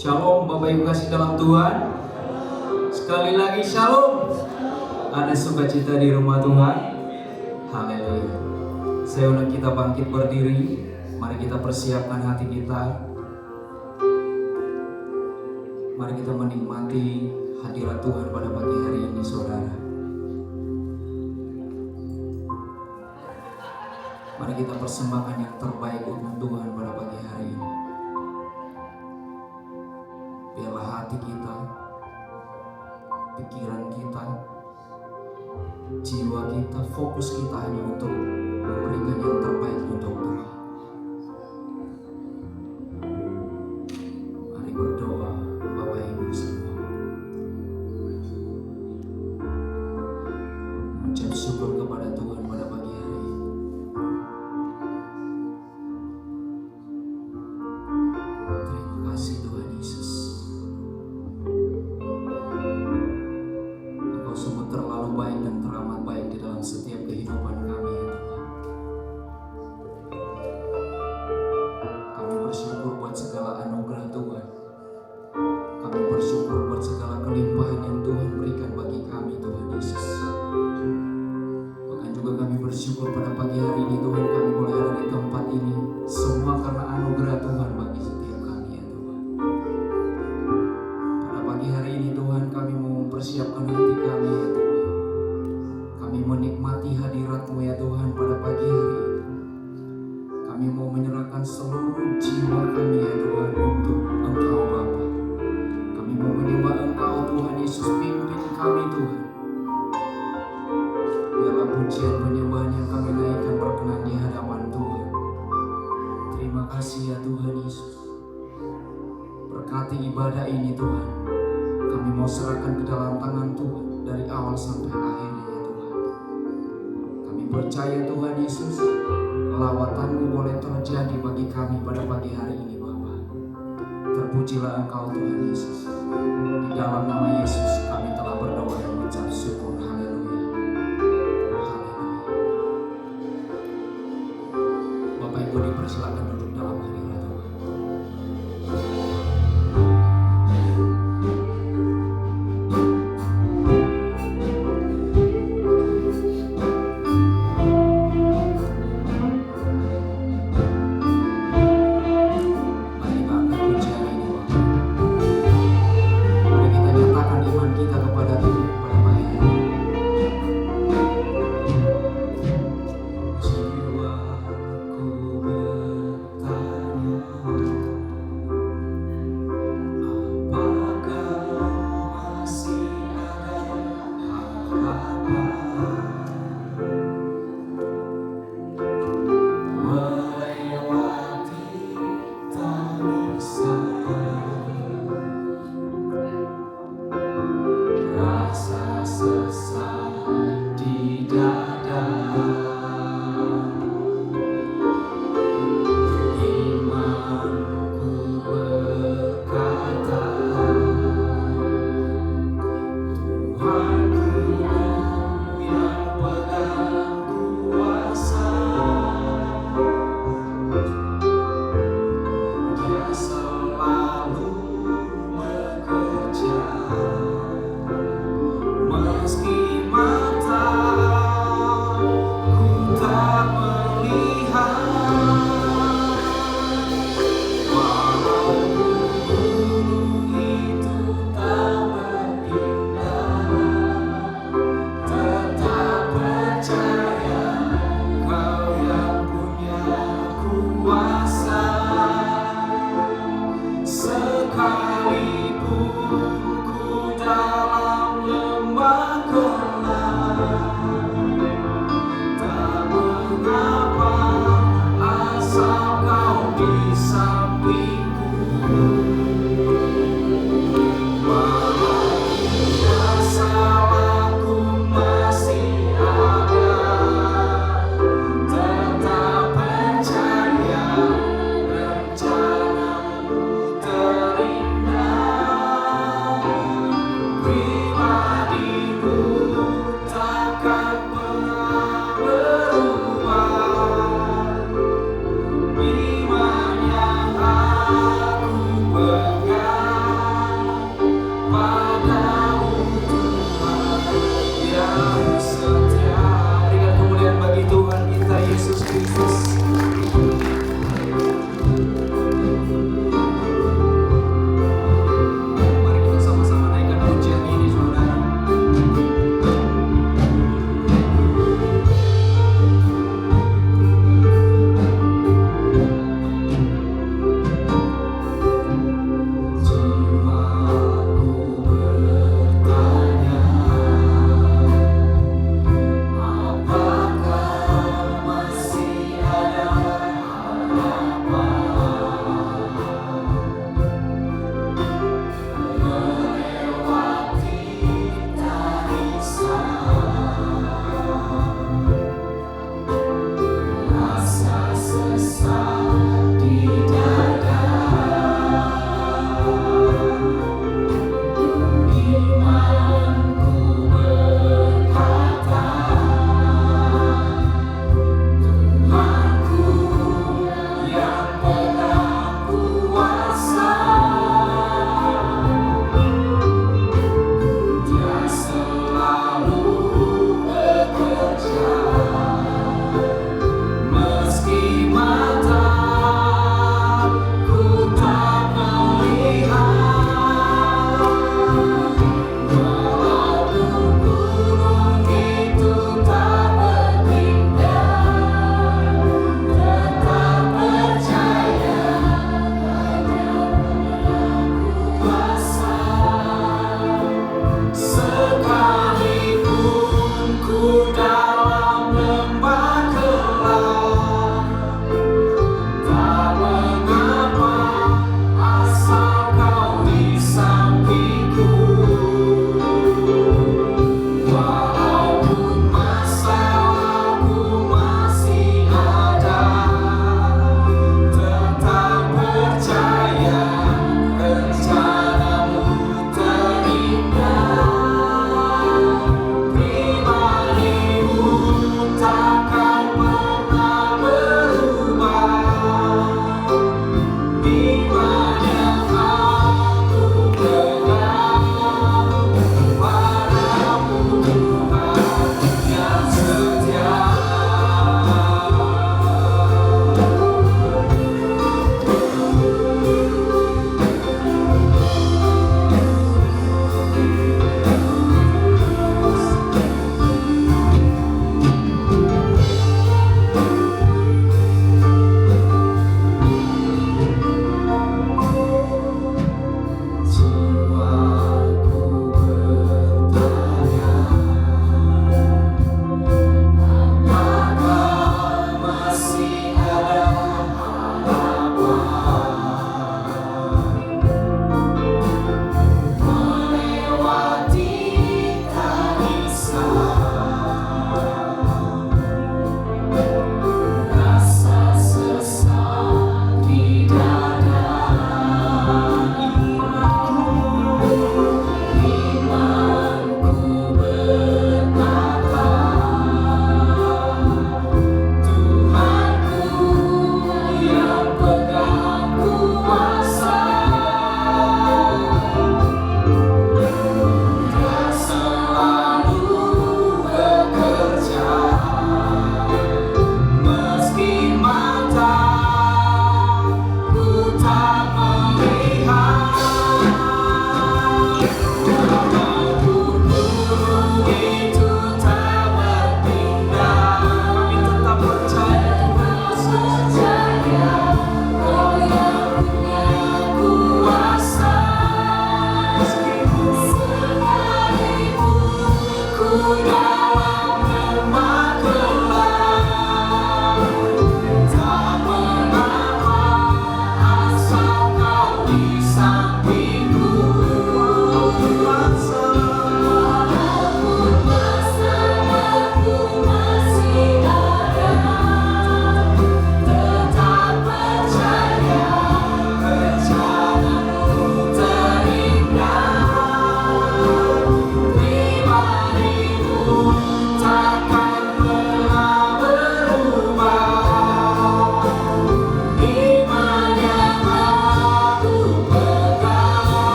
Shalom Bapak Ibu kasih dalam Tuhan. Sekali lagi shalom. Ada sukacita di rumah Tuhan. Haleluya. Saya undang kita bangkit berdiri. Mari kita persiapkan hati kita. Mari kita menikmati hadirat Tuhan pada pagi hari ini, saudara. Mari kita persembahkan yang terbaik untuk Tuhan pada pagi hari ini. Biarlah hati kita, pikiran kita, jiwa kita, fokus kita hanya untuk memberikan yang terbaik untuk Tuhan. Mari berdoa, Bapak Ibu semua. Mengucap syukur kepada Tuhan pada pagi hari ini. Terima kasih Tuhan Yesus. Engkau sungguh terlalu baik dan teramat baik di dalam setiap kehidupan kami, ya Tuhan. Kami bersyukur buat segala anugerah Tuhan. Kami bersyukur buat segala kelimpahan yang Tuhan berikan bagi kami, Tuhan Yesus. Bahkan juga kami bersyukur pada pagi hari ini Tuhan, kami boleh ada di tempat ini. Semua karena anugerah Tuhan bagi setiap kami, ya Tuhan. Pada pagi hari ini Tuhan, kami mau mempersiapkan hati kami, ya Tuhan. Kami menikmati hadirat-Mu, ya Tuhan, pada pagi hari ini. Kami mau menyerahkan seluruh jiwa kami, ya Tuhan, untuk Engkau Bapa. Kami mau menyembah Engkau Tuhan Yesus, pimpin kami Tuhan. Biarlah pujian penyembahan yang kami naikkan berkenan di hadapan Tuhan. Terima kasih ya Tuhan Yesus. Berkati ibadah ini Tuhan. Kami mau serahkan ke dalam tangan Tuhan dari awal sampai akhirnya ya Tuhan. Kami percaya Tuhan Yesus, lawatan-Mu boleh terjadi bagi kami pada pagi hari ini Bapa. Terpujilah Engkau Tuhan Yesus. Di dalam nama Yesus kami telah berdoa dan mengucap syukur. Haleluya. Haleluya. Bapak Ibu dipersilakan duduk dalam hadirat Tuhan. Mari kita angkat pujian ini Bapak. Mari kita nyatakan iman kita kepada Tuhan pada pagi hari ini. Jiwaku bertanya, apakah masih ada harapan melewati tangisan, rasa sesak di dada. Imanku berkata, Tuhanku yang pegang kuasa, Dia selalu bekerja. Meski mataku tak melihat, walaupun gunung itu tak berpindah,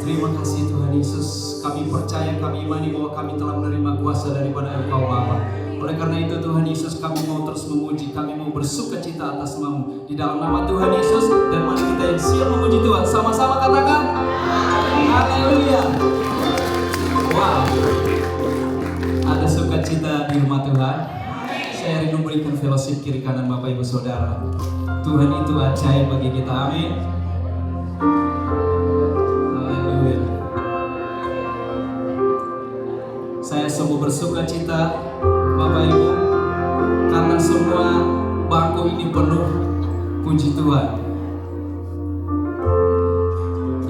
Terima kasih Tuhan Yesus, kami percaya, kami imani bahwa kami telah menerima kuasa daripada Engkau Bapa. Oleh karena itu Tuhan Yesus, kami mau terus memuji, kami mau bersuka cita atas nama-Mu di dalam nama Tuhan Yesus. Dan mari kita yang siap memuji Tuhan, sama-sama katakan haleluya. Wow, ada sukacita di rumah Tuhan. Saya rindu berikan fellowship kiri kanan Bapak Ibu Saudara. Tuhan itu ajaib bagi kita, amin. Saya sungguh bersuka cita Bapak Ibu, karena semua bangku ini penuh. Puji Tuhan.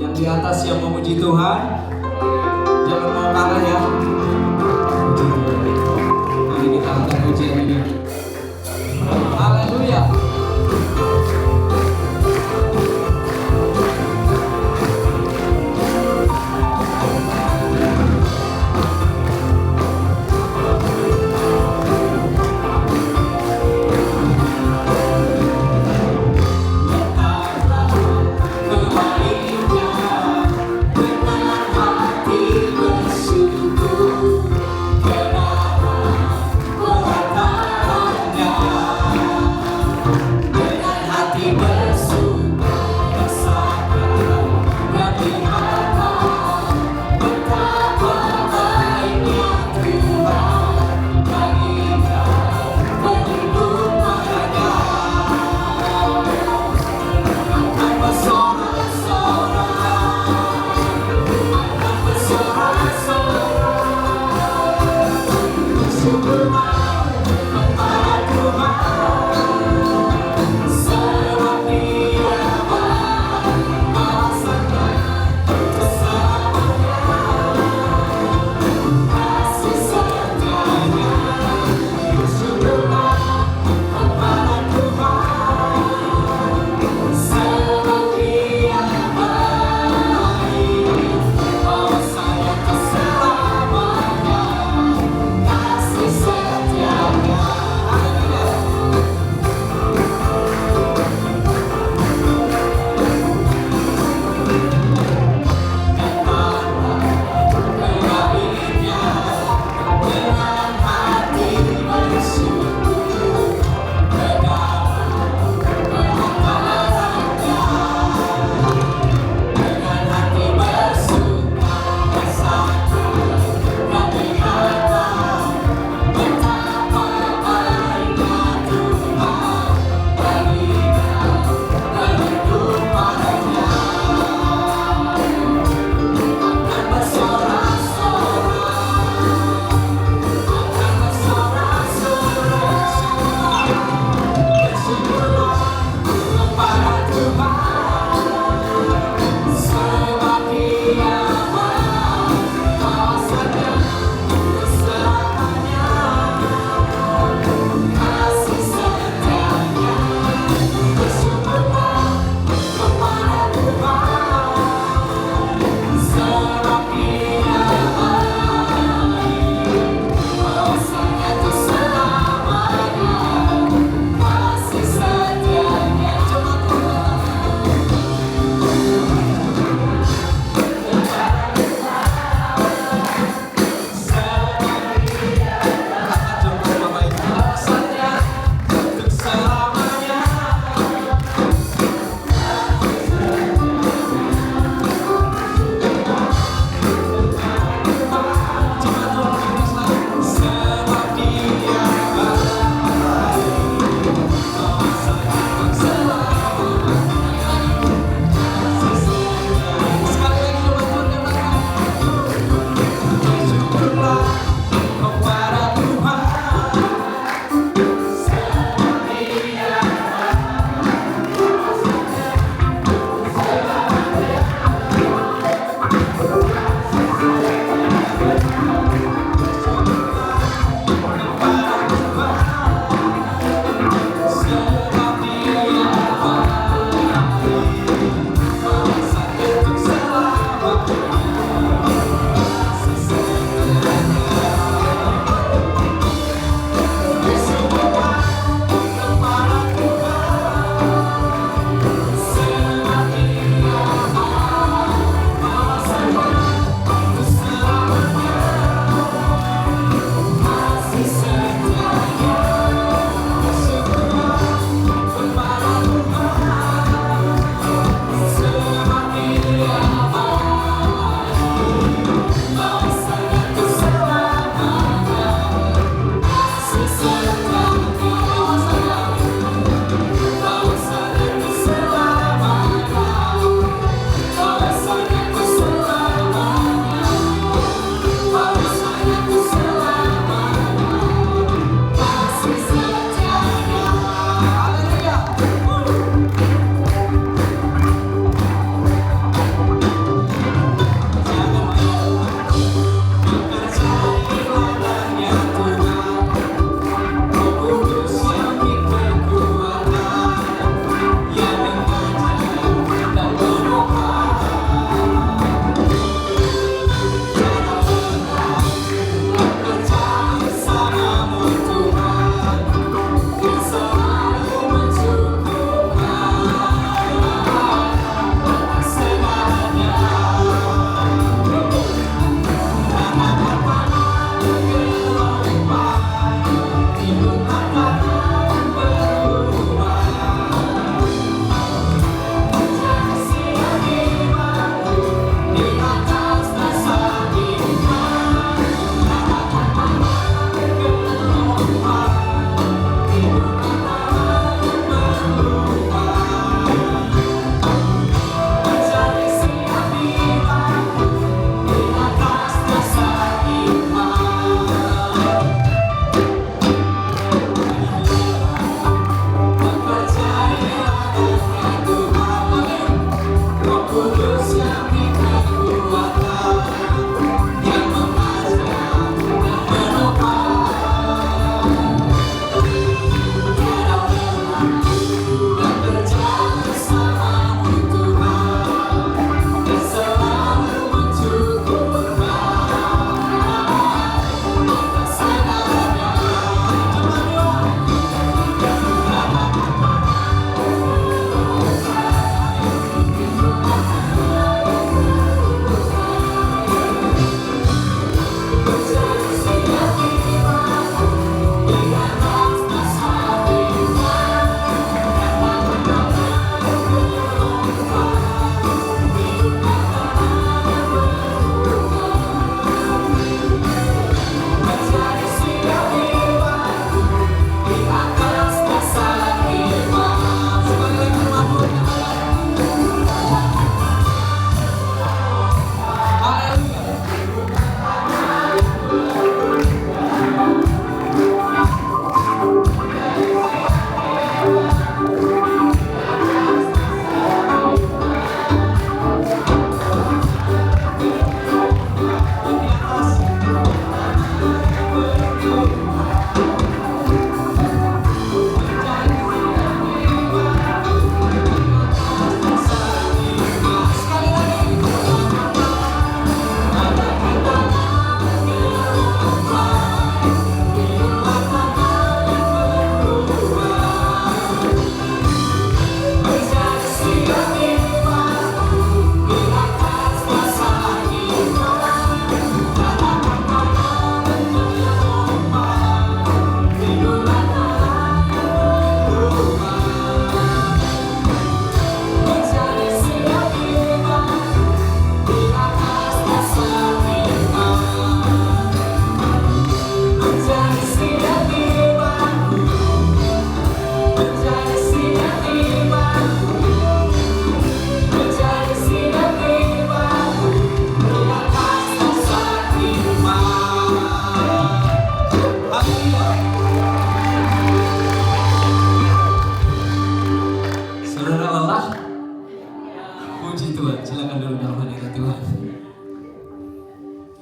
Yang di atas yang memuji Tuhan, jangan mau kalah ya. Puji Tuhan. Mari kita angkat pujian ini. Haleluya. Dengan hati bersyukur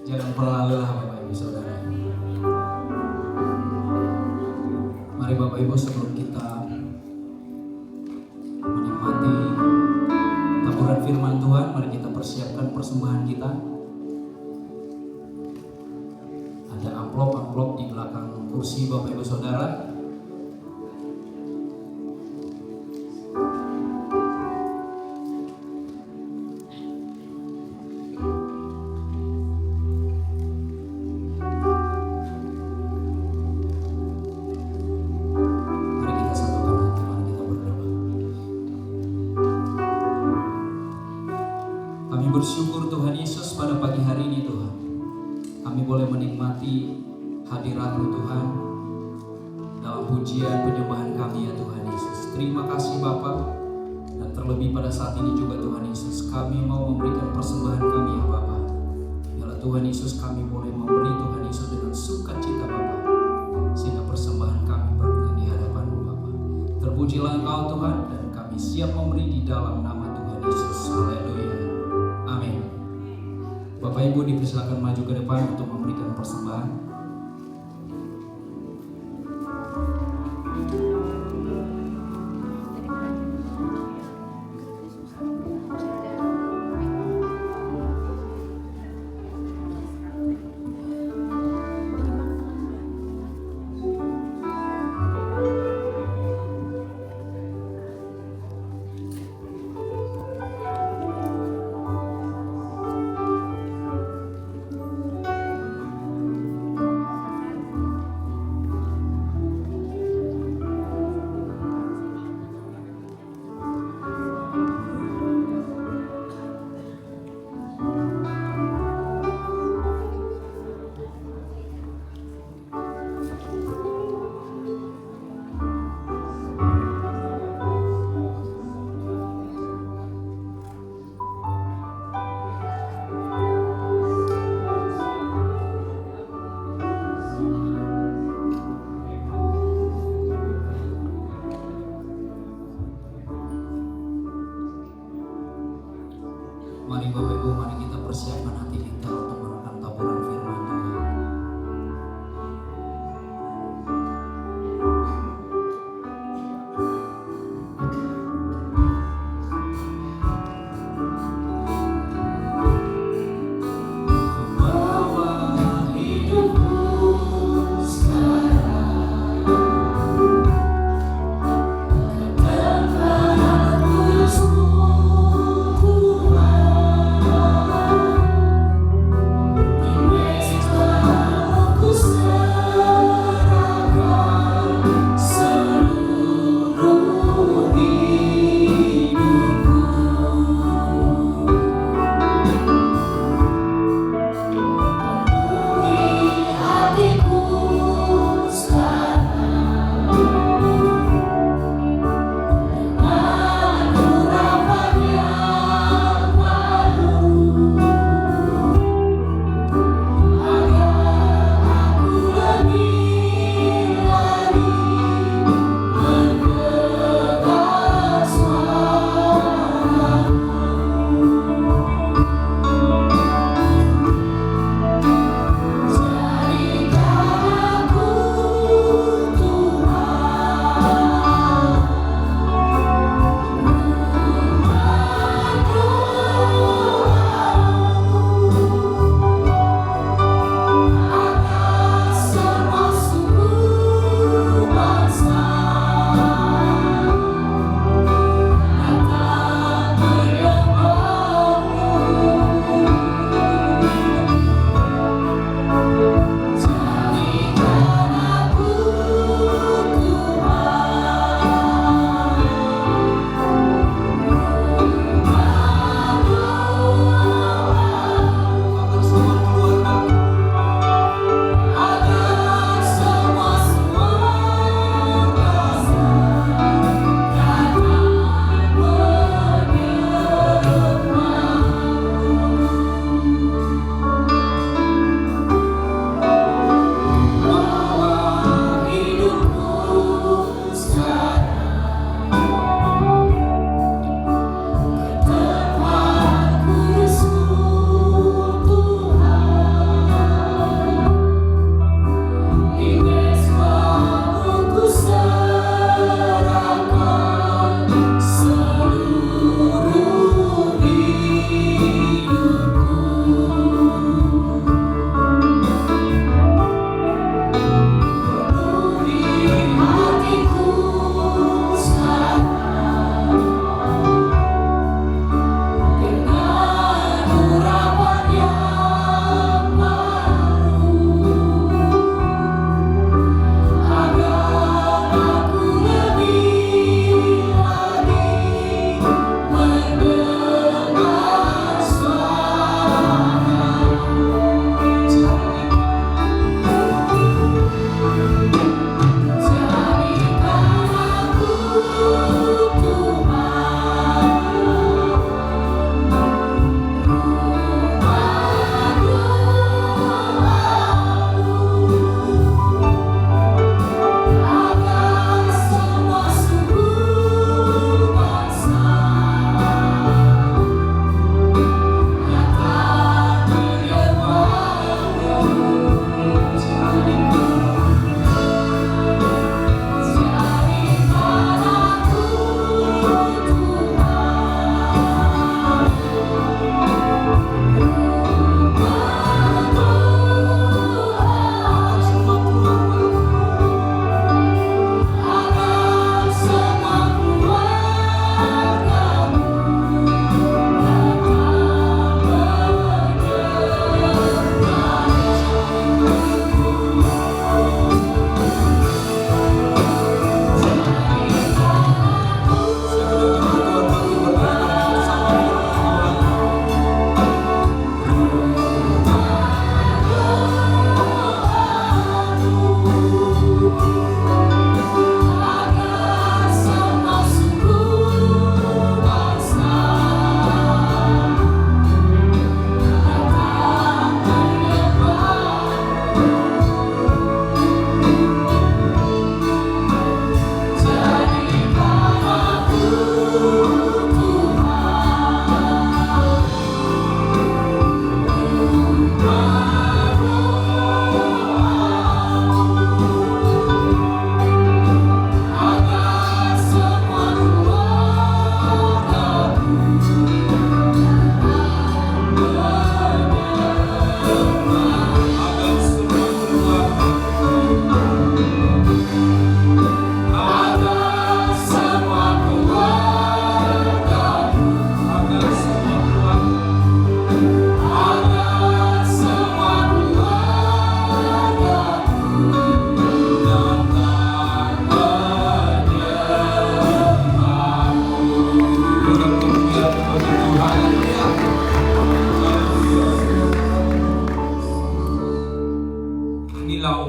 Jangan pernah lelah Bapak Ibu Saudara. Mari Bapak Ibu, sebelum kita menikmati taburan firman Tuhan, mari kita persiapkan persembahan kita. Ada amplop di belakang kursi Bapak Ibu Saudara. bersyukur Tuhan Yesus pada pagi hari ini Tuhan. Kami boleh menikmati hadirat-Mu Tuhan dalam pujian penyembahan kami ya Tuhan Yesus. Terima kasih Bapa. Dan terlebih pada saat ini juga Tuhan Yesus, kami mau memberikan persembahan kami ya Bapa. Yalah Tuhan Yesus, kami boleh memberi Tuhan Yesus dengan sukacita Bapa, sehingga persembahan kami berkenan di hadapan-Mu Bapa. Terpujilah Engkau Tuhan, dan kami siap memberi di dalam nama Tuhan Yesus. Haleluya. Amin. Bapak Ibu dipersilakan maju ke depan untuk memberikan persembahan.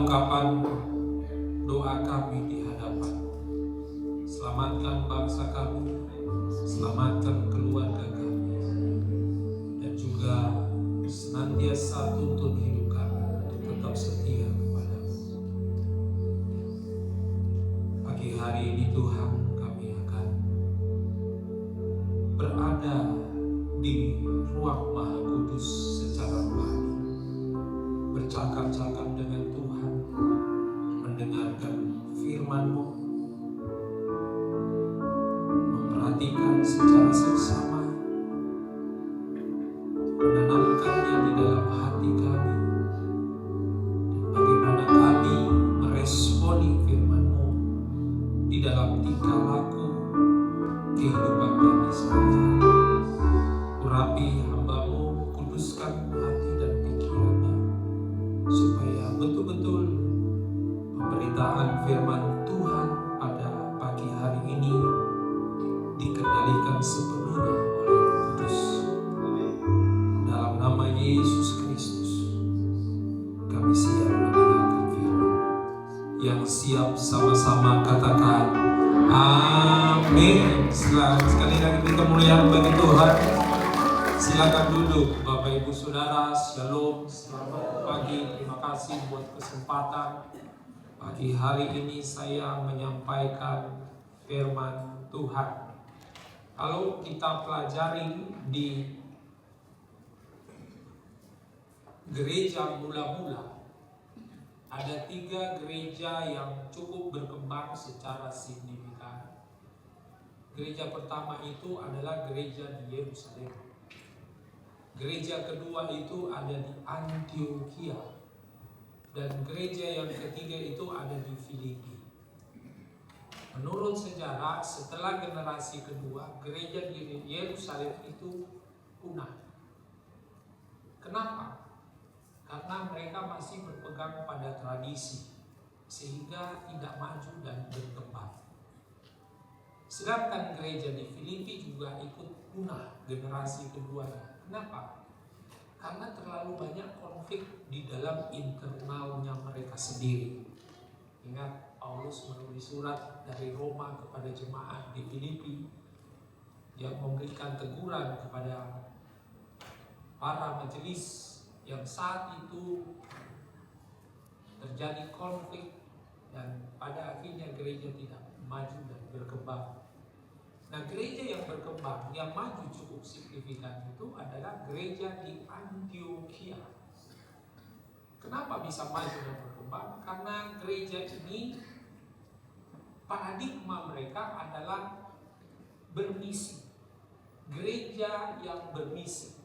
ungkapan doa kami di hadapan. Selamatkan bangsa kami, selamatkan keluarga kami, dan juga senantiasa tuntun hidup kami untuk tetap setia kepadamu. Pagi hari ini Tuhan, kami akan berada di ruang Maha Kudus secara rohani, bercakap-cakap dengan Tuhan, mendengarkan firman-Mu, memperhatikan secara seksama, menanamkannya di dalam hati kami, dan bagaimana kami meresponi firman-Mu di dalam tingkah laku kehidupan kami sehari-hari. Urapi hamba-Mu, kuduskan hati dan pikirannya, supaya betul-betul pemberitaan firman Tuhan pada pagi hari ini dikendalikan sepenuhnya oleh Roh Kudus. Dalam nama Yesus Kristus, kami siap mendengarkan firman. Yang siap sama-sama katakan amin. Sekali lagi beri kemuliaan bagi Tuhan. Silakan duduk Bapak Ibu Saudara. Shalom, selamat pagi. Terima kasih buat kesempatan pagi hari ini saya menyampaikan firman Tuhan. Kalau kita pelajari di gereja mula-mula, ada 3 gereja yang cukup berkembang secara signifikan. Gereja pertama itu adalah gereja di Yerusalem. Gereja kedua itu ada di Antioquia. Dan gereja yang ketiga itu ada di Filipi. Menurut sejarah, setelah generasi kedua, gereja di Yerusalem itu punah. Kenapa? Karena mereka masih berpegang pada tradisi, sehingga tidak maju dan berkembang. Sedangkan gereja di Filipi juga ikut punah generasi keduanya. Kenapa? Karena terlalu banyak konflik di dalam internalnya mereka sendiri. Ingat, Paulus menulis surat dari Roma kepada jemaat di Filipi yang memberikan teguran kepada para majelis yang saat itu terjadi konflik, dan pada akhirnya gereja tidak maju dan berkembang. Nah, gereja yang berkembang, yang maju cukup signifikan itu adalah gereja di Antioquia. Kenapa bisa maju dan berkembang? Karena gereja ini paradigma mereka adalah bermisi. Gereja yang bermisi.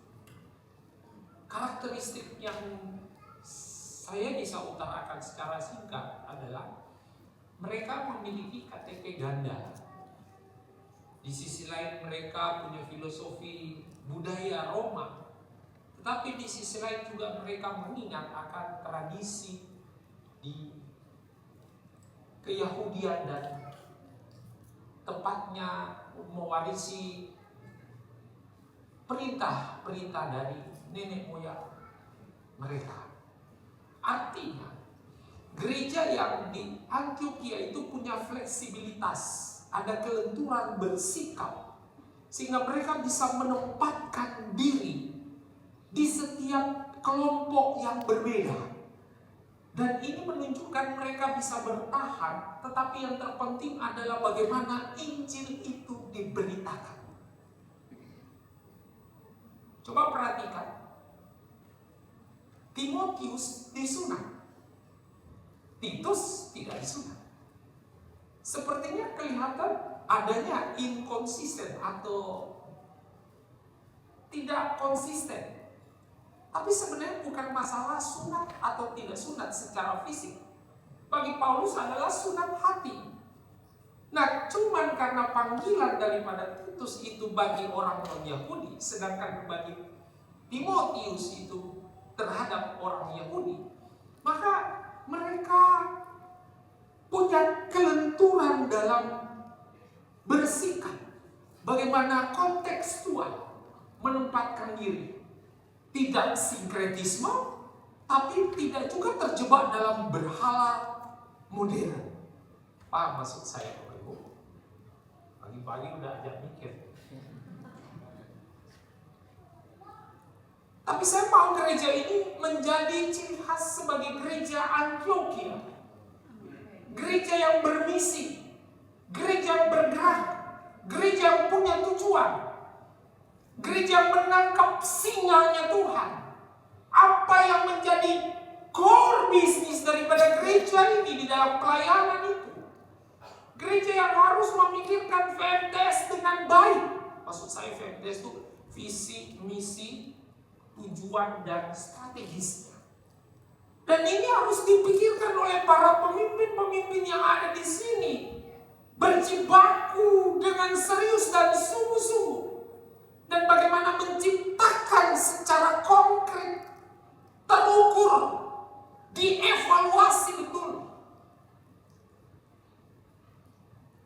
Karakteristik yang saya bisa utarakan secara singkat adalah mereka memiliki KTP ganda. Di sisi lain mereka punya filosofi budaya Roma, tetapi di sisi lain juga mereka mengingat akan tradisi di keyahudian dan tepatnya mewarisi perintah-perintah dari nenek moyang mereka. Artinya, gereja yang di Antioquia itu punya fleksibilitas, ada kelenturan bersikap, sehingga mereka bisa menempatkan diri di setiap kelompok yang berbeda. Dan ini menunjukkan mereka bisa bertahan, tetapi yang terpenting adalah bagaimana Injil itu diberitakan. Coba perhatikan, Timotius disunat, Titus tidak disunat. Sepertinya kelihatan adanya inkonsisten atau tidak konsisten. Tapi sebenarnya bukan masalah sunat atau tidak sunat secara fisik. Bagi Paulus adalah sunat hati. Nah, cuman karena panggilan daripada Titus itu bagi orang non-Yahudi, sedangkan bagi Timotius itu terhadap orang Yahudi, maka mereka punya kelenturan dalam bersikap. Bagaimana kontekstual menempatkan diri. Tidak sinkretisme, tapi tidak juga terjebak dalam berhala modern. Paham maksud saya Bapak Ibu? Pagi-pagi udah ajak mikir. Tapi saya mau gereja ini menjadi ciri khas sebagai gereja Antioquia. Gereja yang bermisi, gereja yang bergerak, gereja yang punya tujuan, gereja yang menangkap sinyalnya Tuhan. Apa yang menjadi core bisnis daripada gereja ini di dalam pelayanan itu? Gereja yang harus memikirkan VMTS dengan baik. Maksud saya VMTS itu visi, misi, tujuan, dan strategisnya. Dan ini harus dipikirkan oleh para pemimpin-pemimpin yang ada di sini. Berjibaku dengan serius dan sungguh-sungguh. Dan bagaimana menciptakan secara konkret, terukur, dievaluasi betul.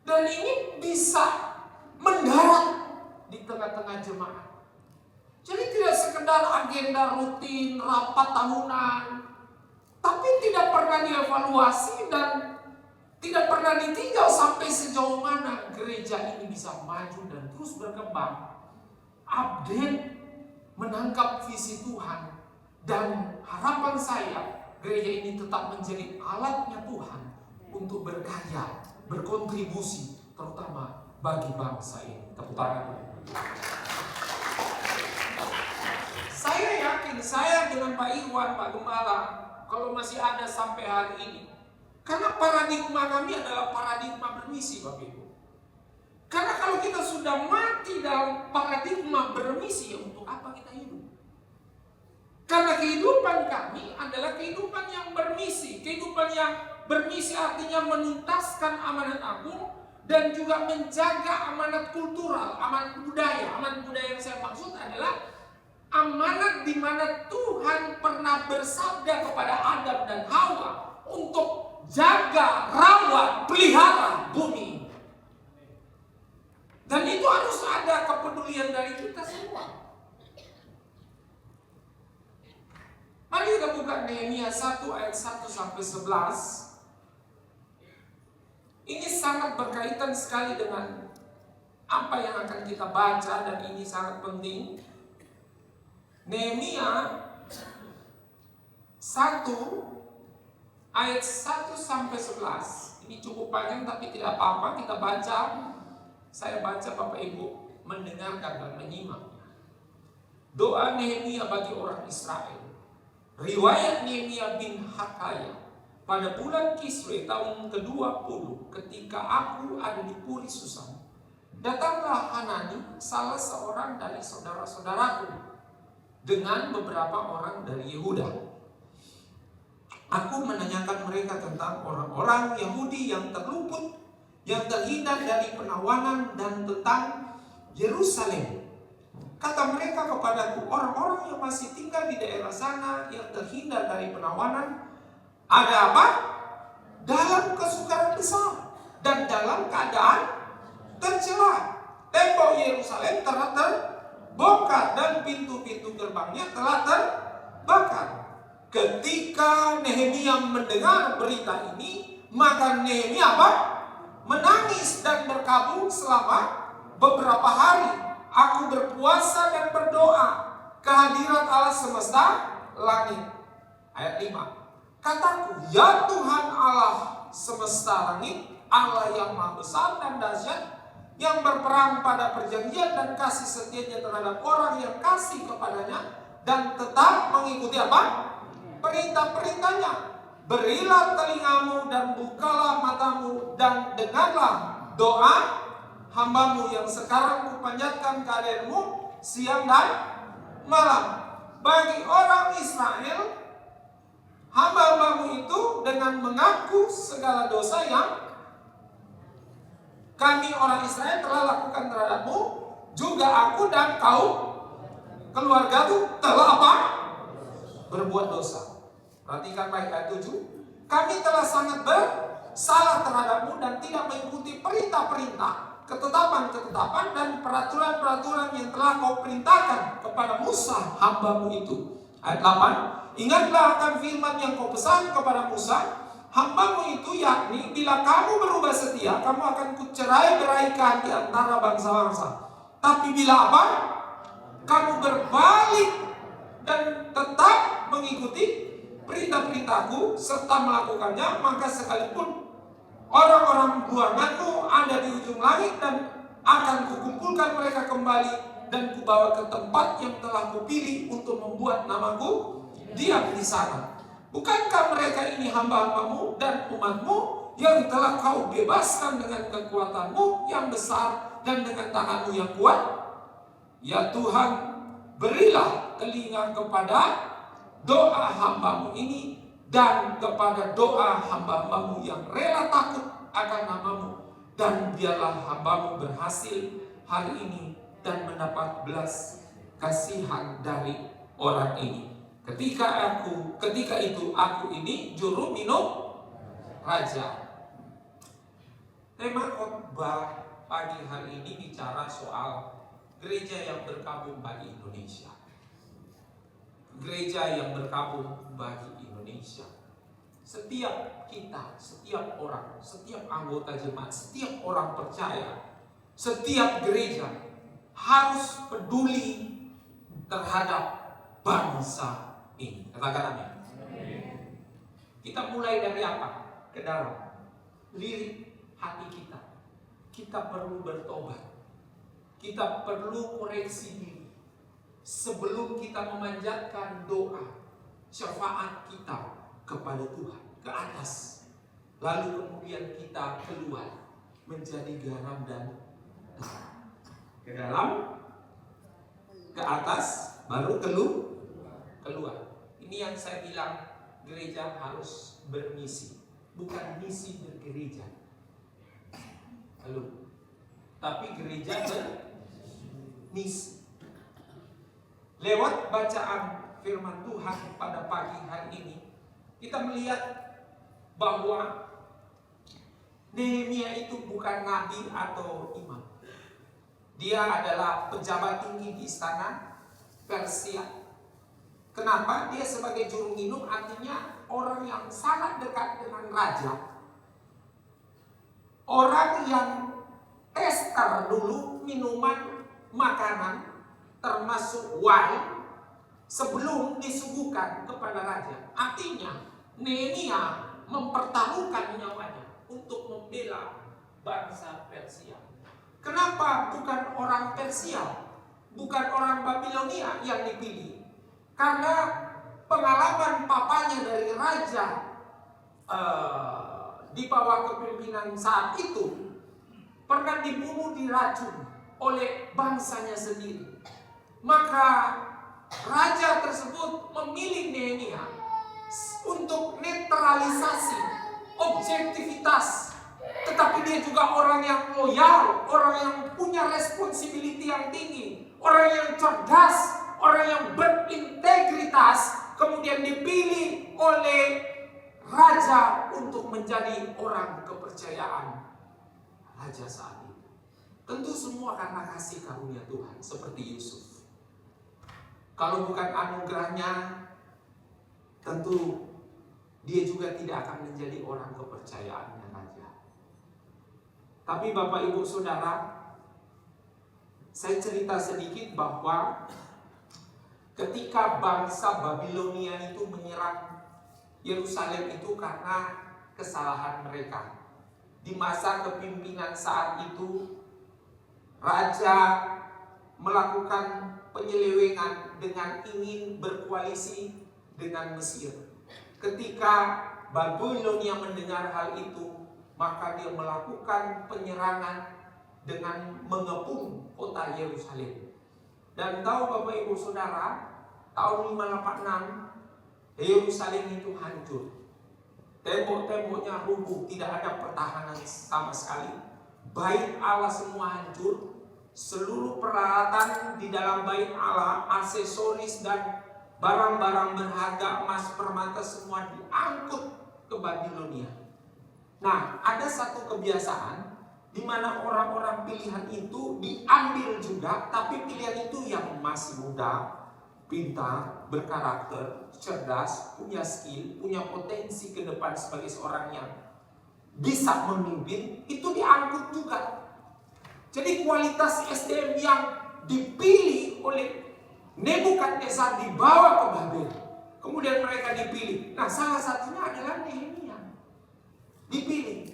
Dan ini bisa mendarat di tengah-tengah jemaat. Jadi tidak sekedar agenda rutin, rapat tahunan, tapi tidak pernah dievaluasi dan tidak pernah ditinjau sampai sejauh mana gereja ini bisa maju dan terus berkembang. Update, menangkap visi Tuhan. Dan harapan saya, gereja ini tetap menjadi alatnya Tuhan untuk berkarya, berkontribusi, terutama bagi bangsa ini. Tepuk tangan. Saya yakin, saya dengan Pak Iwan, Pak Gembala, kalau masih ada sampai hari ini. Karena paradigma kami adalah paradigma bermisi, Bapak Ibu. Karena kalau kita sudah mati dalam paradigma bermisi, ya untuk apa kita hidup? Karena kehidupan kami adalah kehidupan yang bermisi. Kehidupan yang bermisi artinya menuntaskan amanat agung dan juga menjaga amanat kultural, amanat budaya. Amanat budaya yang saya maksud adalah amanat di mana Tuhan pernah bersabda kepada Adam dan Hawa untuk jaga, rawat, pelihara bumi. Dan itu harus ada kepedulian dari kita semua. Mari kita buka Nehemia 1 ayat 1 sampai 11. Ini sangat berkaitan sekali dengan apa yang akan kita baca dan ini sangat penting. Nehemia 1 ayat 1 sampai 11. Ini cukup panjang tapi tidak apa-apa, kita baca. Saya baca, Bapak Ibu mendengarkan dan menyimak. Doa Nehemia bagi orang Israel. Riwayat Nehemia bin Hakaya. Pada bulan Kislev tahun ke-20, ketika aku ada di Puri Susan, datanglah Hanani, salah seorang dari saudara-saudaraku, dengan beberapa orang dari Yehuda. Aku menanyakan mereka tentang orang-orang Yahudi yang terluput, yang terhindar dari penawanan, dan tentang Yerusalem. Kata mereka kepadaku, orang-orang yang masih tinggal di daerah sana, yang terhindar dari penawanan, ada apa? Dalam kesukaran besar dan dalam keadaan tercela. Tembok Yerusalem telah terbongkar dan pintu-pintu gerbangnya telah terbakar. Ketika Nehemia mendengar berita ini, maka Nehemia apa? Menangis dan berkabung selama beberapa hari. Aku berpuasa dan berdoa kehadirat Allah semesta langit. Ayat 5. Kataku, ya Tuhan Allah semesta langit, Allah yang maha besar dan dahsyat, yang berperang pada perjanjian dan kasih setianya terhadap orang yang kasih kepadanya dan tetap mengikuti apa? Perintah-perintahnya. Berilah telingamu dan bukalah matamu dan dengarlah doa hambamu yang sekarang kupanjatkan kehadiranmu siang dan malam. Bagi orang Israel, hamba-hambamu itu dengan mengaku segala dosa yang kami orang Israel telah lakukan terhadapmu, juga aku dan kau keluargaku telah apa? Berbuat dosa. Perhatikan baik ayat 7. Kami telah sangat bersalah terhadapmu dan tidak mengikuti perintah-perintah, ketetapan-ketetapan dan peraturan-peraturan yang telah kau perintahkan kepada Musa hambamu itu. Ayat 8, ingatlah akan firman yang kau pesan kepada Musa, hambamu itu, yakni bila kamu berubah setia, kamu akan kucerai-beraikan di antara bangsa-bangsa. Tapi bila apa? Kamu berbalik dan tetap mengikuti perintah-perintahku serta melakukannya, maka sekalipun orang-orang buanganmu ada di ujung langit, dan akan kukumpulkan mereka kembali dan kubawa ke tempat yang telah kupilih untuk membuat namaku diam di sana. Bukankah mereka ini hamba-hambamu dan umatmu yang telah kau bebaskan dengan kekuatanmu yang besar dan dengan tanganmu yang kuat? Ya Tuhan, berilah telinga kepada doa hambamu ini dan kepada doa hamba-hambamu yang rela takut akan namamu, dan biarlah hambamu berhasil hari ini dan mendapat belas kasihan dari orang ini. Ketika itu aku ini juru minum raja. Tema khotbah pagi hari ini bicara soal gereja yang berkabung bagi Indonesia. Gereja yang berkabung bagi Indonesia. Setiap kita, setiap orang, setiap anggota jemaat, setiap orang percaya, setiap gereja harus peduli terhadap bangsa ini. Katakan amin. Kita mulai dari apa? Ke dalam lirik hati kita. Kita perlu bertobat. Kita perlu koreksi diri sebelum kita memanjatkan doa syafaat kita kepada Tuhan ke atas. Lalu kemudian kita keluar menjadi garam dan terang. Ke dalam, ke atas, baru keluar. Ini yang saya bilang, gereja harus bermisi, bukan misi bergereja. Lalu, tapi gereja bermisi. Lewat bacaan firman Tuhan pada pagi hari ini, kita melihat bahwa Nehemia itu bukan nabi atau imam. Dia adalah pejabat tinggi di istana Persia. Kenapa? Dia sebagai juru minum, artinya orang yang sangat dekat dengan raja. Orang yang tester dulu minuman, makanan, termasuk wine, sebelum disuguhkan kepada raja. Artinya Nehemia mempertaruhkan nyawanya untuk membela bangsa Persia. Kenapa bukan orang Persia, bukan orang Babilonia yang dipilih? Karena pengalaman papanya dari raja di bawah kepemimpinan saat itu pernah dibunuh, diracun oleh bangsanya sendiri. Maka raja tersebut memilih Nehemia untuk netralisasi, objektivitas. Tetapi dia juga orang yang loyal, orang yang punya responsibility yang tinggi, orang yang cerdas, orang yang berintegritas, kemudian dipilih oleh raja untuk menjadi orang kepercayaan raja saat itu. Tentu semua karena kasih karunia Tuhan, seperti Yusuf. Kalau bukan anugerahnya, tentu dia juga tidak akan menjadi orang kepercayaannya raja. Tapi Bapak Ibu Saudara, saya cerita sedikit bahwa ketika bangsa Babilonia itu menyerang Yerusalem itu karena kesalahan mereka. Di masa kepemimpinan saat itu, raja melakukan penyelewengan dengan ingin berkoalisi dengan Mesir. Ketika Babilonia mendengar hal itu, maka dia melakukan penyerangan dengan mengepung kota Yerusalem. Dan tahu Bapak Ibu Saudara, tahun 586 Yerusalem itu hancur. Tembok-temboknya rubuh, tidak ada pertahanan sama sekali. Bait Allah semua hancur. Seluruh peralatan di dalam bait Allah, aksesoris dan barang-barang berharga, emas, permata, semua diangkut ke Babilonia. Nah, ada satu kebiasaan di mana orang-orang pilihan itu diambil juga, tapi pilihan itu yang masih muda, pintar, berkarakter, cerdas, punya skill, punya potensi ke depan sebagai seorang yang bisa memimpin, itu diangkut juga. Jadi kualitas SDM yang dipilih oleh Nebukadnezar dibawa ke Babel. Kemudian mereka dipilih. Nah, salah satunya adalah Nehemia. Dipilih.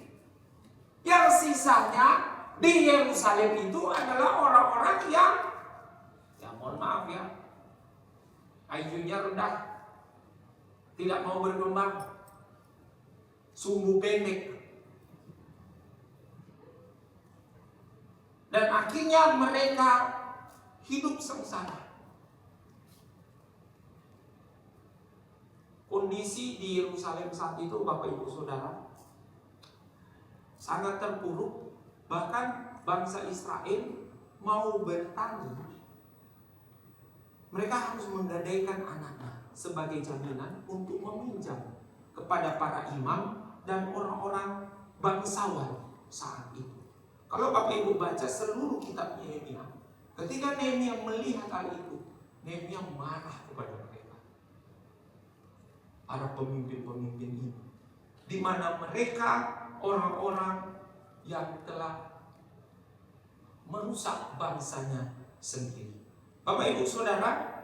Yang sisanya di Yerusalem itu adalah orang-orang yang, ya mohon maaf ya, IQ-nya rendah, tidak mau berkembang, sumbu pendek. Dan akhirnya mereka hidup sengsara. Kondisi di Yerusalem saat itu, Bapak Ibu Saudara, sangat terpuruk. Bahkan bangsa Israel mau bertani, mereka harus menggadaikan anaknya sebagai jaminan untuk meminjam kepada para imam dan orang-orang bangsawan saat itu. Kalau Bapak Ibu baca seluruh kitab Nehemia, ketika Nehemia melihat hal itu, Nehemia marah kepada mereka, para pemimpin-pemimpin ini, di mana mereka orang-orang yang telah merusak bangsanya sendiri. Bapak Ibu Saudara,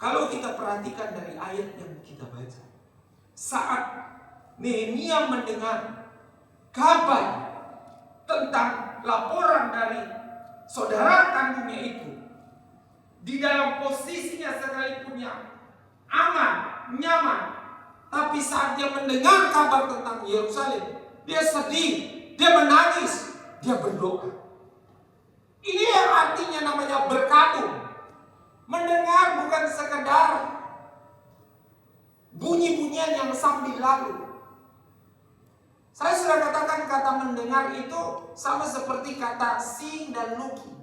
kalau kita perhatikan dari ayat yang kita baca, saat Nehemia mendengar kabar tentang laporan dari saudara kandungnya itu, di dalam posisinya sekalipun yang aman, nyaman, tapi saat dia mendengar kabar tentang Yerusalem, dia sedih, dia menangis, dia berdoa. Ini yang artinya namanya berkabung. Mendengar bukan sekedar bunyi-bunyian yang sambil lalu. Saya sudah katakan kata mendengar itu sama seperti kata seeing dan looking.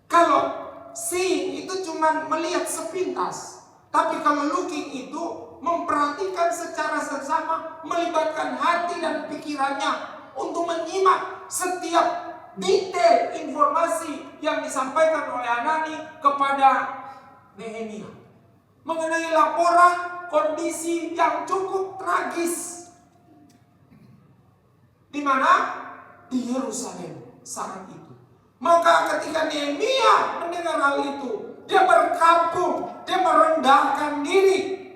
Kalau seeing itu cuma melihat sepintas, tapi kalau looking itu memperhatikan secara seksama, melibatkan hati dan pikirannya untuk menyimak setiap detail informasi yang disampaikan oleh Hanani kepada Nehemia mengenai laporan kondisi yang cukup tragis di mana? Di Yerusalem saat itu. Maka ketika Nehemia mendengar hal itu, dia berkabung, dia merendahkan diri,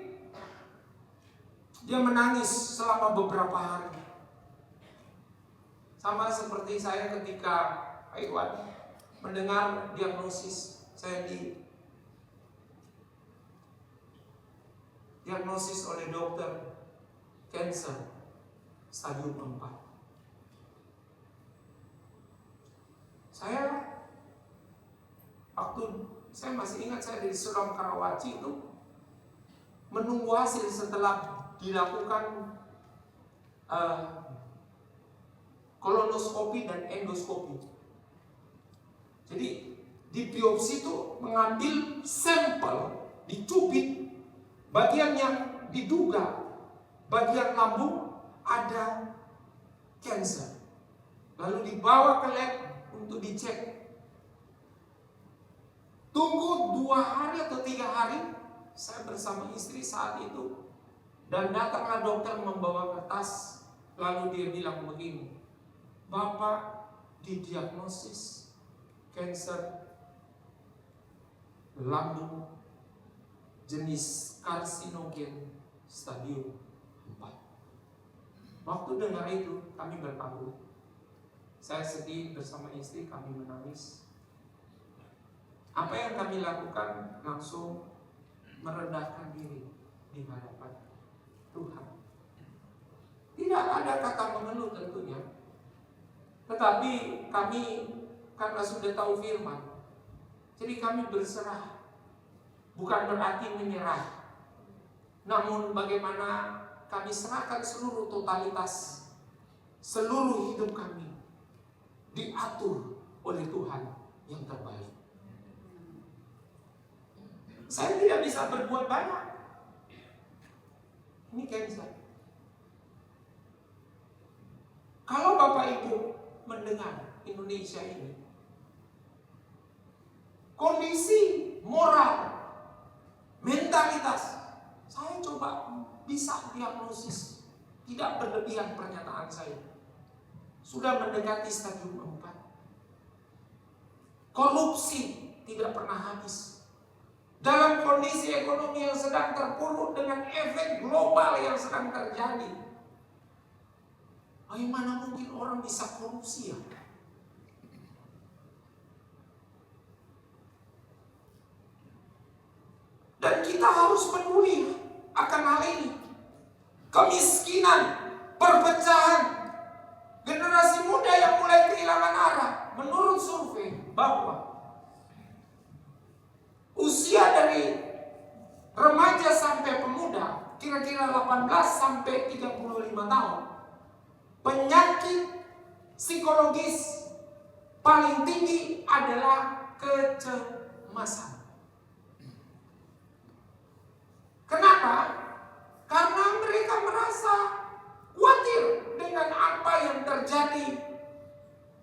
dia menangis selama beberapa hari. Sama seperti saya ketika Pak Iwan mendengar diagnosis saya diagnosis oleh dokter cancer stadium 4. Saya masih ingat saya di Suram Karawaci itu menunggu hasil setelah dilakukan kolonoskopi dan endoskopi. Jadi di biopsi itu mengambil sampel, dicubit bagian yang diduga bagian lambung ada cancer, lalu dibawa ke lab untuk dicek. Tunggu 2 hari atau 3 hari, saya bersama istri saat itu, dan datanglah dokter membawa kertas, lalu dia bilang begini, Bapak didiagnosis kanker lambung jenis karsinogen stadium 4. Waktu dengar itu kami berkabung. Saya sedih bersama istri, kami menangis. Apa yang kami lakukan? Langsung merendahkan diri di hadapan Tuhan. Tidak ada kata mengeluh tentunya, tetapi kami karena sudah tahu firman, jadi kami berserah. Bukan berarti menyerah, namun bagaimana kami serahkan seluruh totalitas, seluruh hidup kami diatur oleh Tuhan yang terbaik. Saya tidak bisa berbuat banyak. Ini cancer. Kalau Bapak Ibu mendengar Indonesia ini, kondisi moral Mentalitas. Saya coba bisa diagnosis. Tidak berlebihan pernyataan saya. Sudah mendekati stadium 4. Korupsi tidak pernah habis. Dalam kondisi ekonomi yang sedang terpuruk dengan efek global yang sedang terjadi, bagaimana mungkin orang bisa korupsi ya? Dan kita harus peduli akan hal ini. Kemiskinan, perpecahan, generasi muda yang mulai kehilangan arah. Menurut survei bahwa usia dari remaja sampai pemuda kira-kira 18 sampai 35 tahun, penyakit psikologis paling tinggi adalah kecemasan. Kenapa? Karena mereka merasa khawatir dengan apa yang terjadi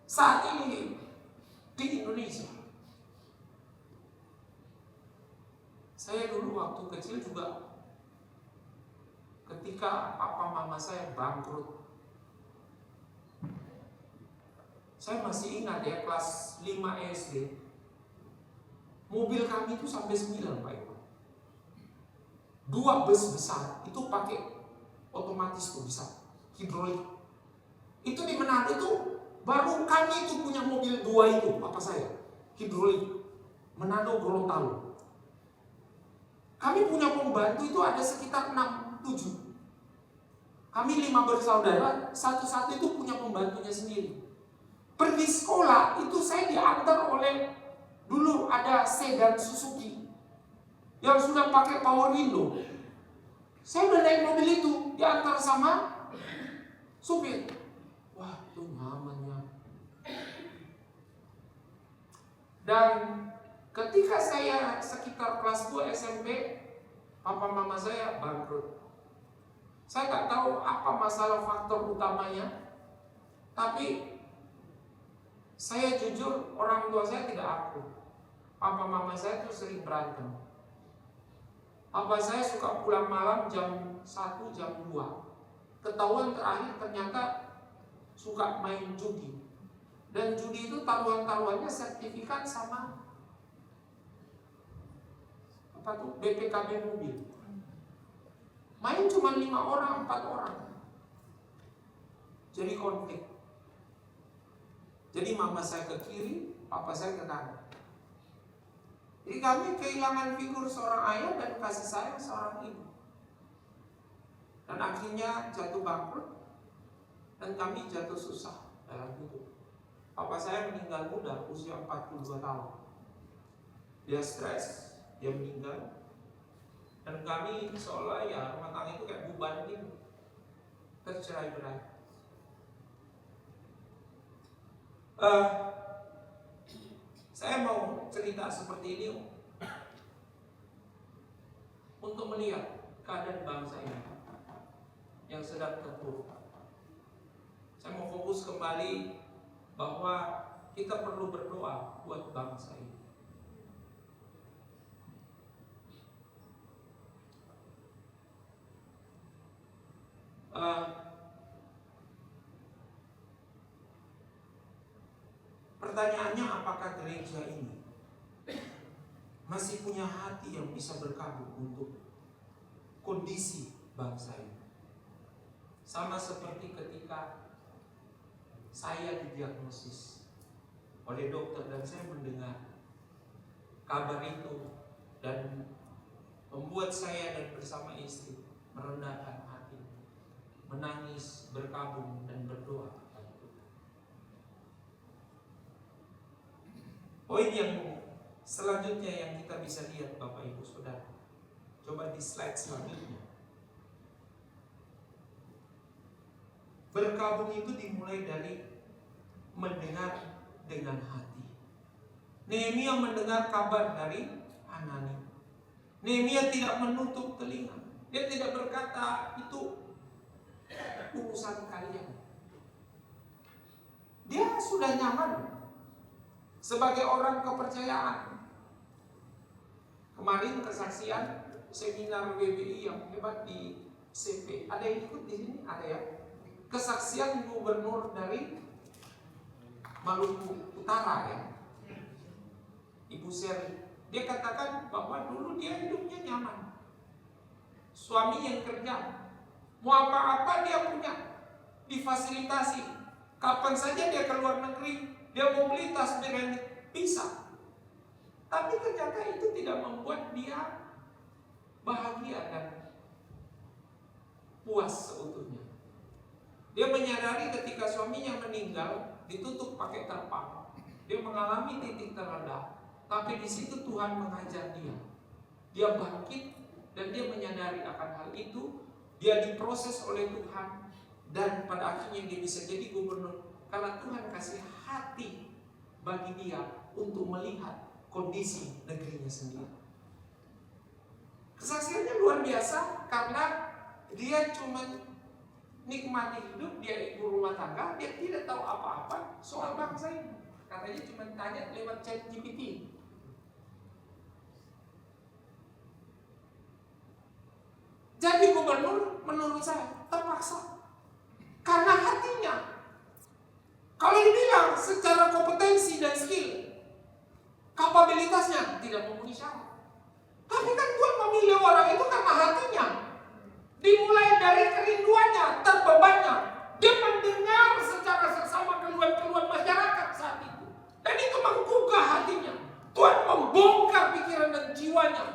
saat ini di Indonesia. Saya dulu waktu kecil juga, ketika papa mama saya bangkrut, saya masih ingat ya, kelas 5 SD, mobil kami itu sampai 9 Pak Ibu. 2 bus besar, itu pakai otomatis tuh bisa, hidrolik. Itu di Manado itu, baru kami itu punya mobil 2 itu, papa saya, hidrolik, Manado Gorontalo. Kami punya pembantu itu ada sekitar 6-7. Kami 5 bersaudara, satu-satu itu punya pembantunya sendiri. Pergi sekolah itu saya diantar oleh, dulu ada sedan Suzuki yang sudah pakai power window. Saya udah naik mobil itu, diantar sama supir. Wah, itu nyamannya. Dan ketika saya sekitar kelas 2 SMP, papa mama saya bangkrut. Saya tak tahu apa masalah faktor utamanya, tapi saya jujur, orang tua saya tidak akur. Papa mama saya tuh sering berantem. Papa saya suka pulang malam jam 1, jam 2. Ketahuan terakhir ternyata suka main judi. Dan judi itu taruhan-taruhannya sertifikat sama apa tuh, BPKB mobil. Main cuma 5 orang, 4 orang. Jadi konflik. Jadi mama saya ke kiri, papa saya ke kanan. Jadi kami kehilangan figur seorang ayah dan kasih sayang seorang ibu. Dan akhirnya jatuh bangkrut. Dan kami jatuh susah dalam hidup. Papa saya meninggal muda, usia 42 tahun. Dia stres, dia meninggal. Dan kami seolah ya rumah tangga itu kayak buban gitu, tercerai-berai. Saya mau cerita seperti ini untuk melihat keadaan bangsa ini yang sedang terpuruk. Saya mau fokus kembali bahwa kita perlu berdoa buat bangsa ini. Pertanyaannya, apakah gereja ini masih punya hati yang bisa berkabung untuk kondisi bangsa ini? Sama seperti ketika saya didiagnosis oleh dokter dan saya mendengar kabar itu dan membuat saya dan bersama istri merendahkan hati, menangis, berkabung dan berdoa. Poin yang selanjutnya yang kita bisa lihat Bapak Ibu Saudara, coba di slide selanjutnya. Berkabung itu dimulai dari mendengar dengan hati. Nehemia mendengar kabar dari Hanani. Nehemia tidak menutup telinga. Dia tidak berkata itu urusan kalian. Dia sudah nyaman sebagai orang kepercayaan. Kemarin kesaksian seminar WBI yang hebat di CP. Ada yang ikut di sini? Ada ya? Kesaksian gubernur dari Maluku Utara ya, Ibu Seri. Dia katakan bahwa dulu dia hidupnya nyaman. Suami yang kerja, mau apa-apa dia punya, difasilitasi. Kapan saja dia ke luar negeri, dia mau beli tas branded, bisa. Tapi ternyata itu tidak membuat dia bahagia dan puas seutuhnya. Dia menyadari ketika suaminya meninggal, ditutup pakai terpal. Dia mengalami titik terendah. Tapi di situ Tuhan mengajar dia. Dia bangkit dan dia menyadari akan hal itu. Dia diproses oleh Tuhan dan pada akhirnya dia bisa jadi gubernur. Karena Tuhan kasih hati bagi dia untuk melihat kondisi negerinya sendiri. Kesaksiannya luar biasa karena dia cuma nikmati hidup, dia ibu rumah tangga, dia tidak tahu apa-apa soal bangsa ini. Katanya cuma tanya lewat chat GPT. Jadi gubernur menurut saya terpaksa karena hatinya. Kalau dibilang secara kompetensi dan skill, kapabilitasnya tidak memenuhi syarat. Tapi kan Tuhan memilih orang itu karena hatinya. Dimulai dari kerinduannya, terbebannya. Dia mendengar secara seksama keluhan-keluhan masyarakat saat itu. Dan itu menggugah hatinya. Tuhan membongkar pikiran dan jiwanya.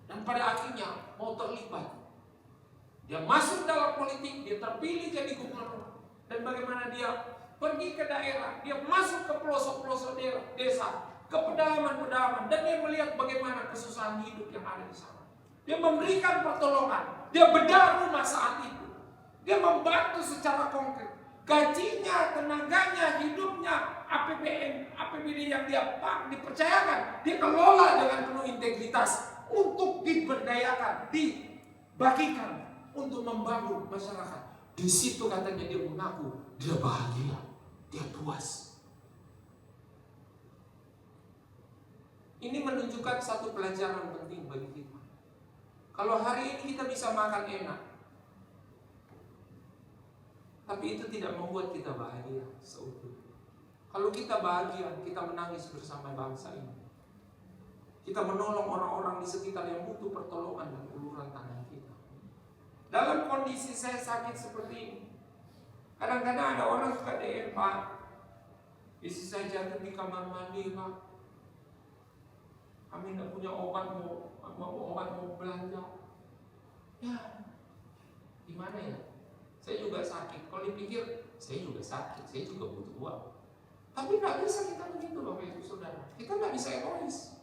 Dan pada akhirnya mau terlibat. Dia masuk dalam politik, dia terpilih jadi gubernur. Dan bagaimana dia pergi ke daerah, dia masuk ke pelosok-pelosok desa, ke pedalaman-pedalaman, dan dia melihat bagaimana kesusahan hidup yang ada di sana. Dia memberikan pertolongan, dia bedah rumah saat itu, dia membantu secara konkret. Gajinya, tenaganya, hidupnya, APBD yang dia dipercayakan, dia kelola dengan penuh integritas untuk diberdayakan, dibagikan untuk membangun masyarakat. Di situ katanya dia mengaku dia bahagia, dia puas. Ini menunjukkan satu pelajaran penting bagi kita. Kalau hari ini kita bisa makan enak, tapi itu tidak membuat kita bahagia seutuhnya. Kalau kita bahagia, kita menangis bersama bangsa ini. Kita menolong orang-orang di sekitar yang butuh pertolongan dan uluran tangan kita. Dalam kondisi saya sakit seperti ini, kadang-kadang ada orang suka DM, Pak, istri saya jatuh di kamar mandi, Pak. Kami tidak punya obat, mau belanja. Ya, gimana ya? Saya juga sakit. Kalau dipikir, saya juga sakit, saya juga butuh uang. Tapi nggak bisa kita begitu, Bapak Ibu Saudara. Kita nggak bisa egois.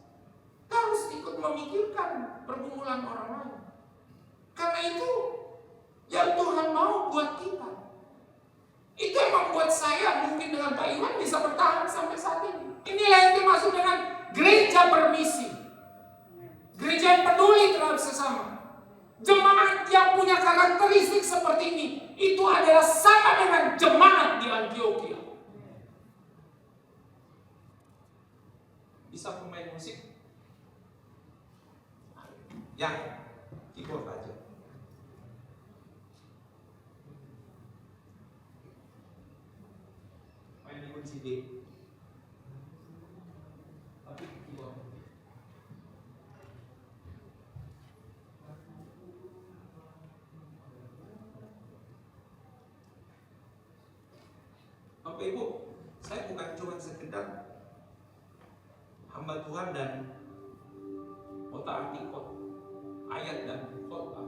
Kita harus ikut memikirkan pergumulan orang lain. Karena itu yang Tuhan mau buat kita. Itu yang membuat saya mungkin dengan Pak Iwan bisa bertahan sampai saat ini. Inilah yang dimaksud dengan gereja bermisi. Gereja yang peduli terhadap sesama. Jemaat yang punya karakteristik seperti ini, itu adalah sama dengan jemaat di Antioquia. Bisa pemain musik? Yang keyboard aja. Main di CD. Tapi keyboard. Bapak Ibu, saya bukan cuma sekedar hamba Tuhan dan otak-atik ayat dan khotbah.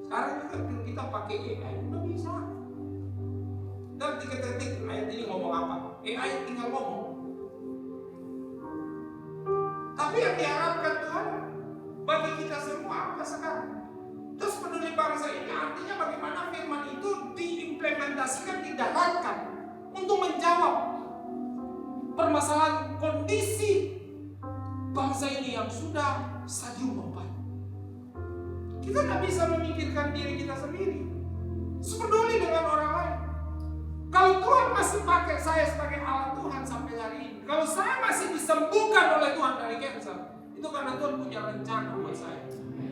Sekarang kita pakai AI, udah bisa. Dan ketik ayat ini ngomong apa, AI tinggal ngomong. Tapi yang diharapkan Tuhan bagi kita semua apa sekarang? Terus peduli bangsa ini artinya bagaimana firman itu diimplementasikan, didaratkan untuk menjawab permasalahan kondisi bangsa ini yang sudah stadium 4. Kita nggak bisa memikirkan diri kita sendiri, sepeduli dengan orang lain. Kalau Tuhan masih pakai saya sebagai alat Tuhan sampai hari ini, kalau saya masih disembuhkan oleh Tuhan dari cancer, Itu karena Tuhan punya rencana buat saya.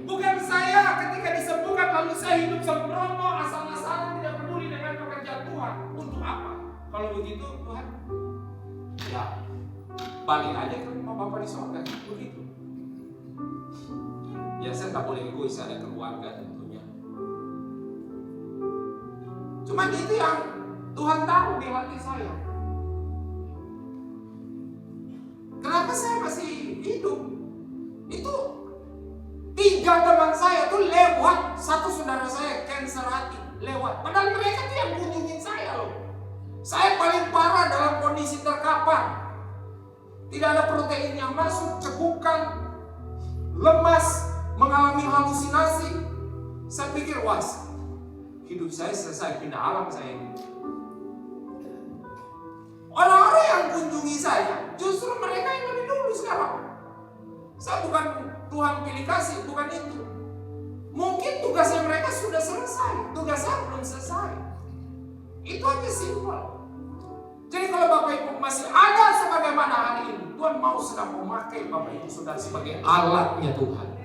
Bukan saya ketika disembuhkan lalu saya hidup sembrono asal-asalan tidak peduli dengan pekerjaan Tuhan. Untuk apa? Kalau begitu Tuhan, ya balik aja ke rumah Bapak di sorga. Begitu. Ya saya tak boleh egois, ada keluarga tentunya. Cuma itu yang Tuhan tahu di hati saya. Kenapa saya masih hidup? Itu 3 teman saya tuh lewat, 1 saudara saya kanker hati lewat. Padahal mereka tuh yang kunjungin saya loh. Saya paling parah dalam kondisi terkapar. Tidak ada protein yang masuk, cegukan, lemas, mengalami halusinasi. Saya pikir, wah, hidup saya selesai, pindah alam saya ini. Orang-orang yang kunjungi saya, justru mereka yang lebih dulu sekarang. Saya bukan Tuhan pilih kasih, bukan itu. Mungkin tugasnya mereka sudah selesai, tugas saya belum selesai. Itu aja simpel. Jadi kalau Bapak Ibu masih ada sebagaimana hari ini, Tuhan mau sedang memakai Bapak Ibu Saudara sebagai alatnya Tuhan.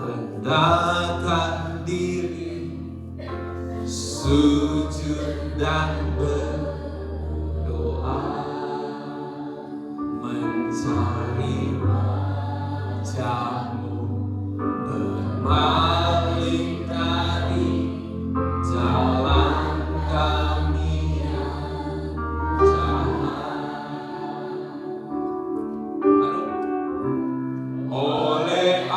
Rendahkan diri, sujud dan berdoa, mencari wajah-Mu, berpaling dari jalan kami yang jahat. Oleh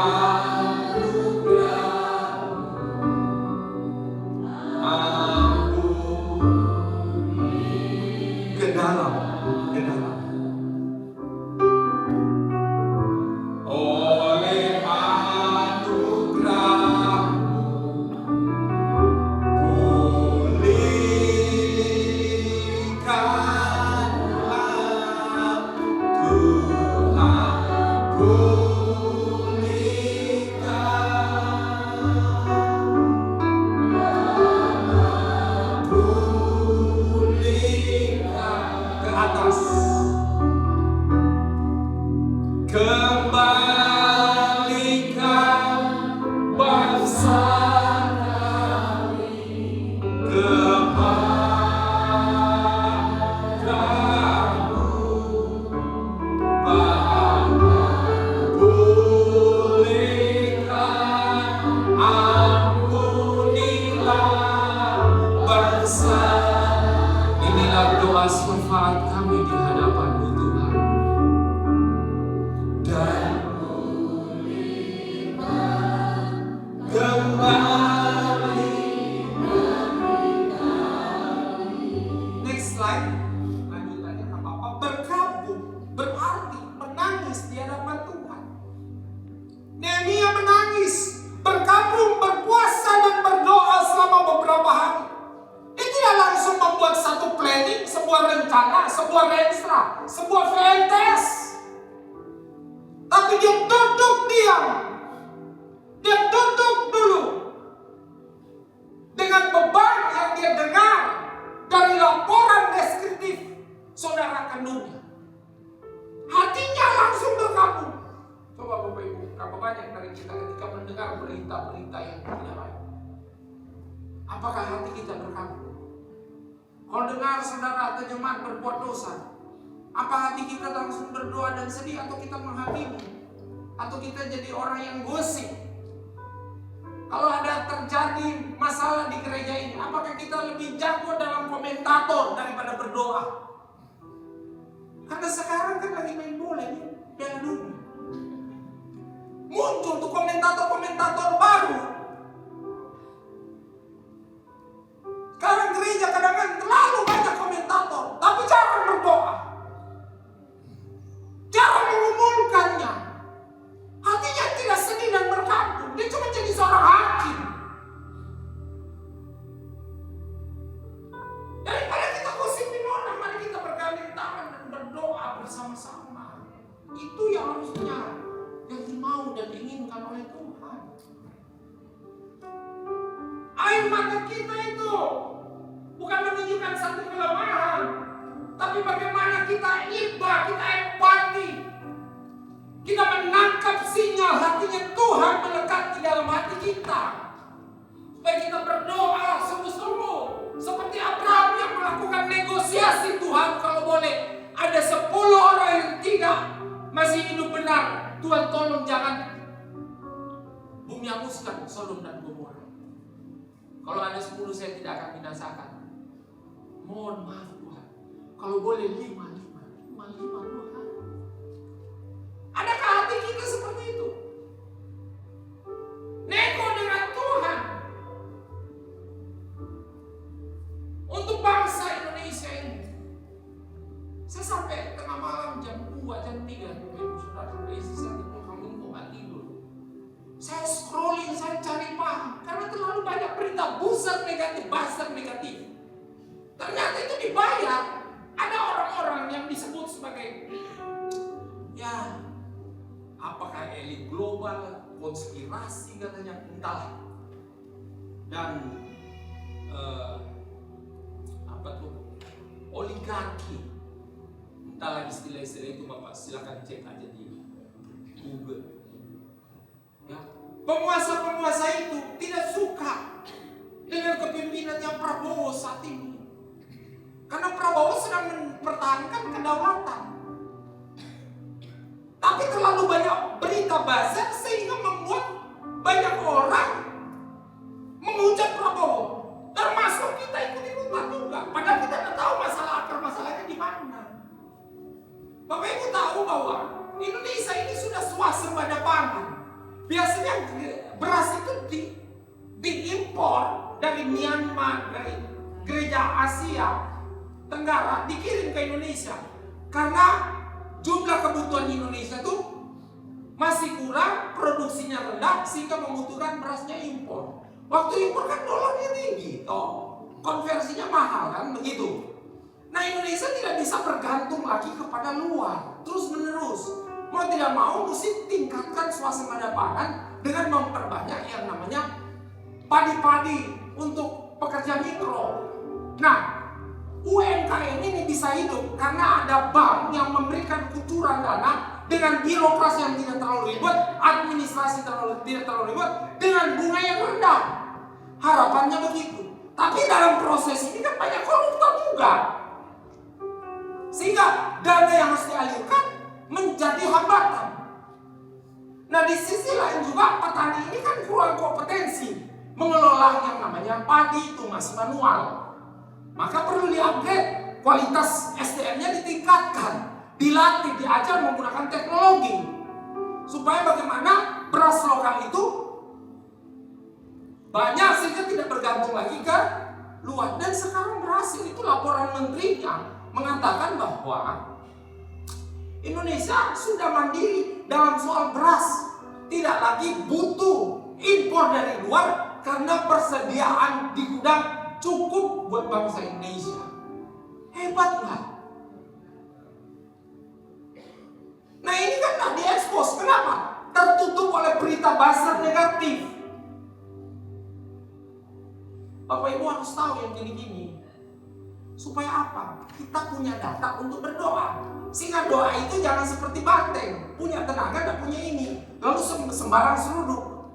apakah hati kita berkabut? Kalau dengar saudara atau jemaat berbuat dosa, apa hati kita langsung berdoa dan sedih, atau kita menghakimi, atau kita jadi orang yang gosip? Kalau ada terjadi masalah di gereja ini, apakah kita lebih jago dalam komentator daripada berdoa? Karena sekarang kan lagi main bola nih, Piala Dunia. Muncul tuh komentator-komentator baru. Sekarang gereja kadang-kadang terlalu banyak komentator, tapi jarang berdoa, jarang mengumumkannya. Hatinya tidak sedih dan berkabut, dia cuma jadi seorang hakim. Daripada kita gosipin orang, mari kita bergandeng tangan dan berdoa bersama-sama. Itu yang harusnya yang dimau dan diinginkan oleh Tuhan. mata kita itu bukan menunjukkan satu kelemahan, tapi bagaimana kita iba, kita empati, kita menangkap sinyal hatinya Tuhan melekat di dalam hati kita, supaya kita berdoa sungguh-sungguh seperti Abraham yang melakukan negosiasi. Tuhan, kalau boleh ada 10 orang yang tidak masih hidup benar, Tuhan tolong jangan bumi hanguskan Sodom dan Gomora. Kalau ada 10 saya tidak akan binasakan. Mohon maaf Tuhan, kalau boleh 5 Tuhan. Adakah hati kita seperti itu? Nego dengan Tuhan untuk bangsa Indonesia ini. Saya sampai tengah malam jam 2, jam 3, saudara istri saya itu kamu kok nggak tidur. Saya scrolling, saya cari paham karena terlalu banyak berita buzzer negatif. Ternyata itu dibayar. Ada orang-orang yang disebut sebagai apakah elit global, konspirasi katanya, entah. Dan oligarki, entahlah istilah-istilah itu Bapak silakan cek aja di Google. Ya, penguasa-penguasa itu tidak suka dengan kepemimpinannya Prabowo saat ini, karena Prabowo sedang mempertahankan kedaulatan. Tapi terlalu banyak berita buzzer sehingga membuat banyak orang menghujat Prabowo. Termasuk kita ikut-ikutan juga. Padahal kita tidak tahu akar masalahnya di mana. Bapak Ibu tahu bahwa Indonesia ini sudah swasembada pangan. Biasanya beras itu diimpor dari Myanmar, dari gereja Asia Tenggara, dikirim ke Indonesia. Karena jumlah kebutuhan Indonesia itu masih kurang, produksinya rendah, sehingga membutuhkan berasnya impor. Waktu impor kan dolarnya tinggi, konversinya mahal kan begitu. Nah Indonesia tidak bisa bergantung lagi kepada luar terus menerus. Mau tidak mau mesti tingkatkan swasembada pangan dengan memperbanyak yang namanya padi-padi untuk pekerja mikro. Nah UMKM ini bisa hidup karena ada bank yang memberikan kucuran dana dengan birokrasi yang tidak terlalu ribet, administrasi tidak terlalu ribet, dengan bunga yang rendah. Harapannya begitu. Tapi dalam proses ini kan banyak koruptor juga, sehingga dana yang harus dialirkan menjadi hambatan. Nah di sisi lain juga petani ini kan kurang kompetensi mengelola yang namanya padi, itu masih manual. Maka perlu di-upgrade, kualitas SDM-nya ditingkatkan, dilatih, diajar menggunakan teknologi, supaya bagaimana beras lokal itu banyak sehingga tidak bergantung lagi ke luar. Dan sekarang berhasil, itu laporan menterinya mengatakan bahwa Indonesia sudah mandiri dalam soal beras, tidak lagi butuh impor dari luar karena persediaan di gudang cukup buat bangsa Indonesia. Hebat nggak? Nah ini kan nggak diekspos. Kenapa? Tertutup oleh berita buzzer negatif. Bapak Ibu harus tahu yang gini-gini. Supaya apa? Kita punya data untuk berdoa. Sehingga doa itu jangan seperti banteng, punya tenaga dan punya ini, lalu sembarang seruduk.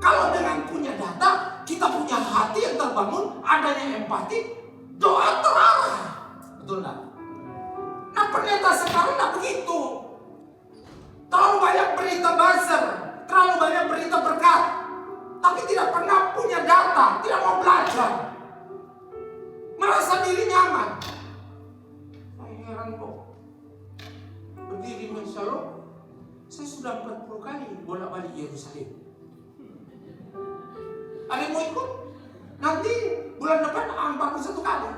Kalau dengan punya data, kita punya hati yang terbangun, adanya empati, doa terarah. Betul nggak? Nah ternyata sekarang nggak begitu. Terlalu banyak berita buzzer, terlalu banyak berita berkat, tapi tidak pernah punya data, tidak mau belajar, merasa diri nyaman. Saya heran kok, berdiri Shalom, saya sudah 40 kali bolak-balik Yerusalem. Ada yang mau ikut? Nanti bulan depan 41 kali.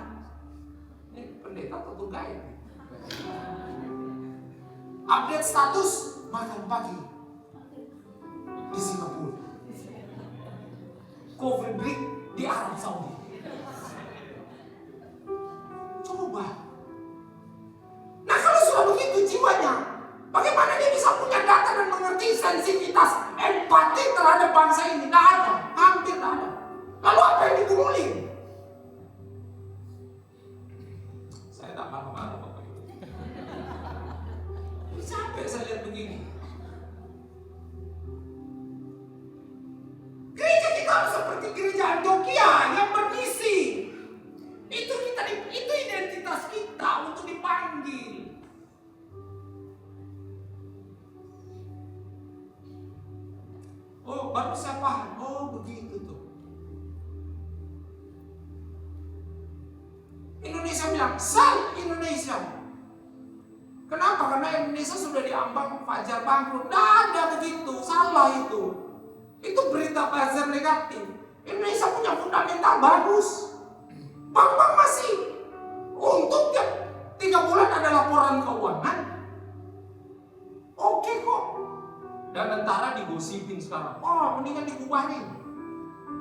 Ini pendeta atau gaya? Update status makan pagi di Singapura. Coffee break di Arab Saudi. Coba. Nah kalau sudah begitu jiwanya, bagaimana dia bisa punya data dan mengerti sensitivitas empati terhadap bangsa ini? Tidak ada, hampir tidak ada. Lalu apa marah-marah Bapak Ibu. Sampai saya lihat begini. Gereja kita harus seperti gereja Antioquia yang bermisi. Itu identitas kita untuk dipanggil. Oh, baru saya paham. Oh, begitu tuh. Indonesia bilang, sal Indonesia. Kenapa? Karena Indonesia sudah diambang Fajar bangkrut. Tidak ada begitu, salah itu. Itu berita buzzer negatif. Indonesia punya fundamental bagus. Bank-bank masih untung tiap 3 bulan ada laporan keuangan. Oke kok. Dan tentara digosipin sekarang. Oh, mendingan dibubarin.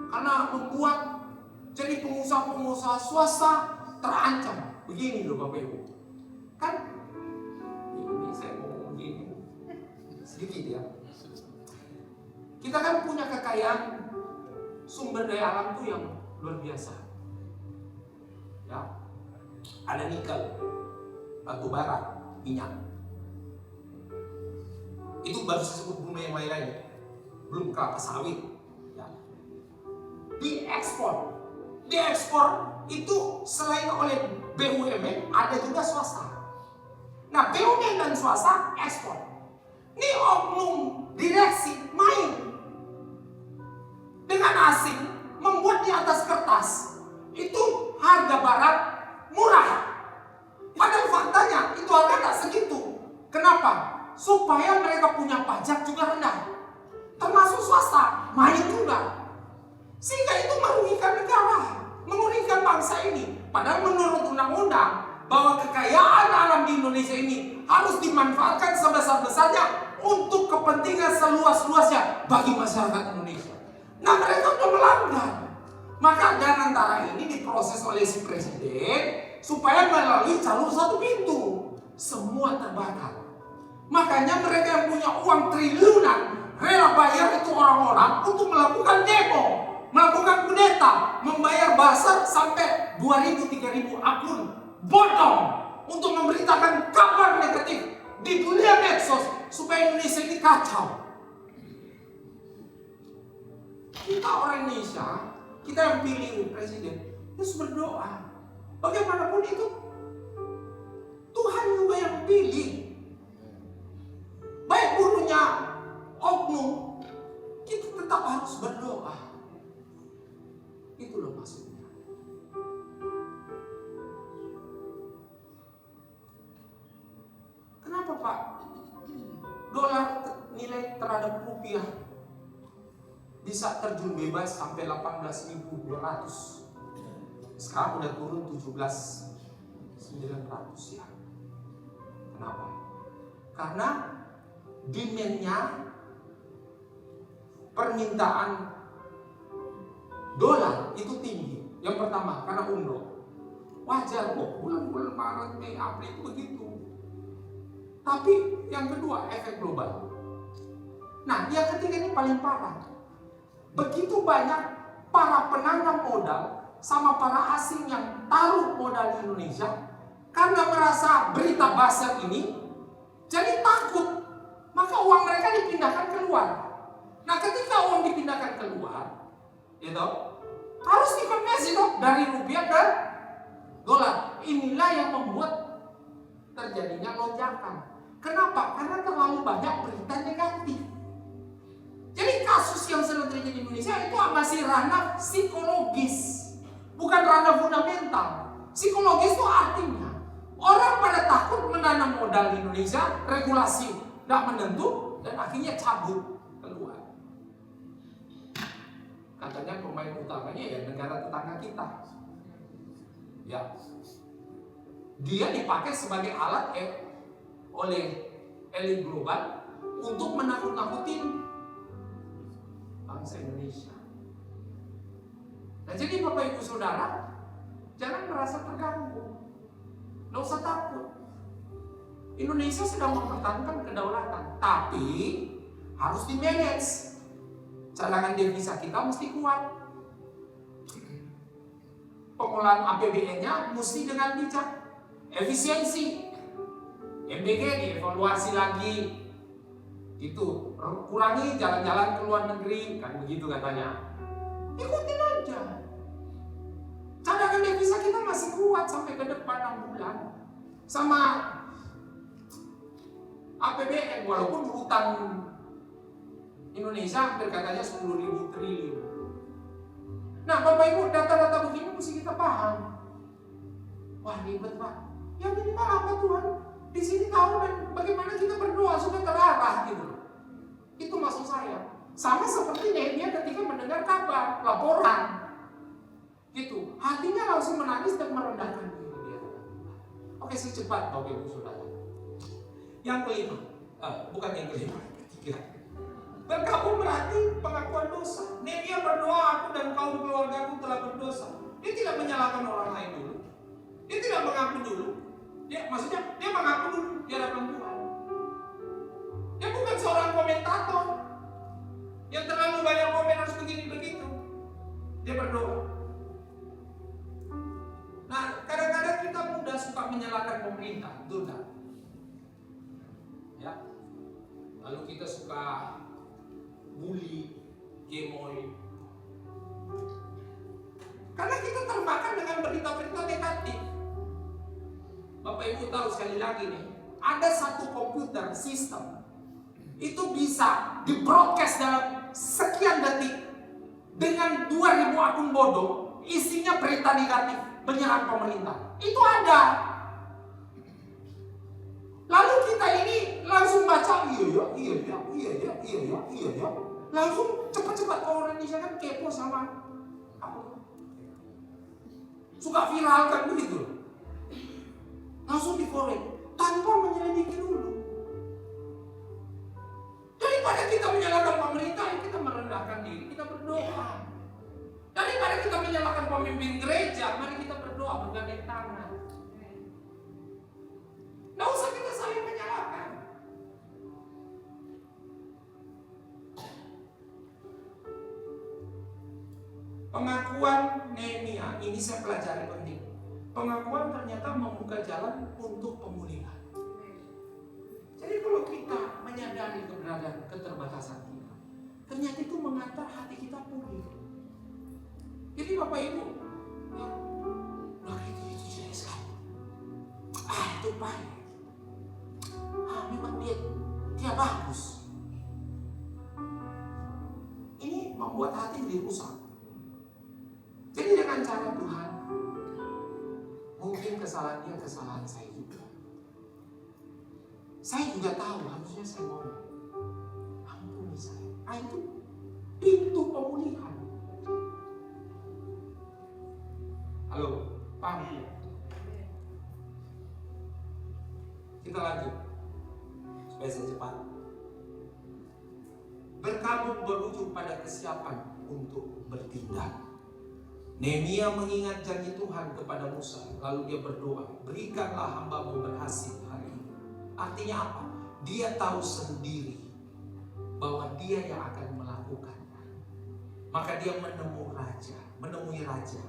Karena membuat jadi pengusaha-pengusaha swasta terancam. Begini loh Bapak Ibu. Kan ini saya mau begini sedikit ya. Kita kan punya kekayaan sumber daya alam tuh yang luar biasa. Ya, ada nikel, batu bara, minyak. Itu baru disebut bumi yang lain-lain, belum kelapa sawit. Ya. Diekspor itu selain oleh BUMN ada juga swasta. Nah, BUMN dan swasta ekspor. Ini oknum direksi main dengan asing, membuat di atas kertas itu harga barang murah. Padahal faktanya itu harga tak segitu. Kenapa? Supaya mereka punya pajak juga rendah. Termasuk swasta, main juga. Sehingga itu merugikan negara, merugikan bangsa ini. Padahal menurut undang-undang bahwa kekayaan alam di Indonesia ini harus dimanfaatkan sebesar-besarnya untuk kepentingan seluas-luasnya bagi masyarakat Indonesia. Nah, mereka sudah melanggar. Maka dan antara ini diproses oleh si presiden supaya melalui jalur satu pintu. Semua terbakar. Makanya mereka yang punya uang triliunan rela bayar itu orang-orang untuk melakukan demo, melakukan kudeta, membayar buzzer sampai 2.000-3.000 akun bodong untuk memberitakan kabar negatif di dunia medsos supaya Indonesia ini kacau. Kita orang Indonesia, kita yang pilih presiden, terus berdoa. Bagaimanapun itu, Tuhan juga yang pilih. Baik buruhnya oknum, kita tetap harus berdoa. Itu loh maksudnya. Kenapa Pak? Dolar nilai terhadap rupiah bisa terjun bebas sampai 18.200. Sekarang udah turun 17.900 ya. Kenapa? Karena demand-nya, permintaan dolar itu tinggi. Yang pertama karena umroh. Wajar kok bulan-bulan Maret, Mei, April itu begitu. Tapi yang kedua efek global. Nah, yang ketiga ini paling parah. Begitu banyak para penanam modal sama para asing yang taruh modal di Indonesia karena merasa berita buzzer ini jadi takut, maka uang mereka dipindahkan keluar. Nah, ketika uang dipindahkan keluar, itu harus dikonversi dong dari rupiah ke dolar. Inilah yang membuat terjadinya lonjakan. Kenapa? Karena terlalu banyak berita negatif. Jadi kasus yang sedang terjadi di Indonesia itu masih ranah psikologis, bukan ranah fundamental. Psikologis itu artinya orang pada takut menanam modal di Indonesia, regulasi tidak menentu, dan akhirnya cabut keluar. Katanya pemain utamanya ya negara tetangga kita. Ya, dia dipakai sebagai alat oleh elit global untuk menakut-nakutin bangsa Indonesia. Nah, jadi Bapak Ibu Saudara, jangan merasa terganggu. Nggak usah takut. Indonesia sedang mempertahankan kedaulatan, tapi harus di-manage. Cadangan devisa kita mesti kuat. Pengolahan APBN-nya mesti dengan bijak. efisiensi. MBG dievaluasi lagi. Itu kurangi jalan-jalan ke luar negeri, kan begitu katanya. Ikutin aja. Cadangan devisa kita masih kuat sampai ke depan 6 bulan. Sama APBN, walaupun hutang Indonesia hampir katanya 10.000 triliun. Nah Bapak Ibu, data-data begini mesti kita paham. Wah ribet Pak. Ya minimal apa Tuhan? Di sini tahu dan bagaimana kita berdoa supaya terarah gitu. Itu maksud saya. Sama seperti Nehemia ketika mendengar kabar, laporan. Gitu. Hatinya langsung menangis dan merendahkan diri dia. Oke, secepat Bapak Ibu Saudara. Yang kelima, bukan yang kelima, ketiga. Bergabung berarti pengakuan dosa. Nehemia berdoa, aku dan kaum keluargaku telah berdosa. Dia tidak menyalahkan orang lain dulu. Dia tidak mengaku dulu. Maksudnya dia mengaku dulu di hadapan Tuhan. Dia bukan seorang komentator yang terlalu banyak komen harus begini begitu. Dia berdoa. Nah, kadang-kadang kita mudah suka menyalahkan pemerintah, betul tak? Ya. Lalu kita suka bully, gemoy. Karena kita termakan dengan berita-berita negatif. Bapak Ibu tahu sekali lagi nih, ada satu komputer sistem itu bisa di-broadcast dalam sekian detik dengan 2.000 akun bodoh, isinya berita negatif menyerang pemerintah. Itu ada. Lalu kita ini langsung baca, iya. Langsung cepat-cepat, orang Indonesia kan kepo sama apa? Suka viralkan begitu. Langsung di-forward tanpa menyelidiki dulu. Daripada kita menyalahkan pemerintah, kita merendahkan diri, kita berdoa. Daripada kita menyalahkan pemimpin gereja, mari kita berdoa bergandeng tangan. Nggak usah kita saling menyalahkan. Pengakuan Nehemia ini saya pelajari penting. Pengakuan ternyata membuka jalan untuk pemulihan. Jadi kalau kita menyadari keberadaan keterbatasan kita, ternyata itu mengantar hati kita pulih. Jadi Bapak Ibu, itu jelek sekali. Itu baik. Memang dia bagus. Ini membuat hati jadi rusak. Jadi dengan cara Tuhan, mungkin kesalahan dia kesalahan saya juga. Saya juga tahu harusnya saya ngomong, ampuni saya. Itu pintu pemulihan. Halo, paham ya? Kita lanjut supaya saya cepat. Berkabung berujung pada kesiapan untuk bertindak. Nehemia mengingat janji Tuhan kepada Musa, lalu dia berdoa, berikanlah hamba-Mu berhasil hari ini. Artinya apa? Dia tahu sendiri bahwa dia yang akan melakukannya. Maka dia menemui raja.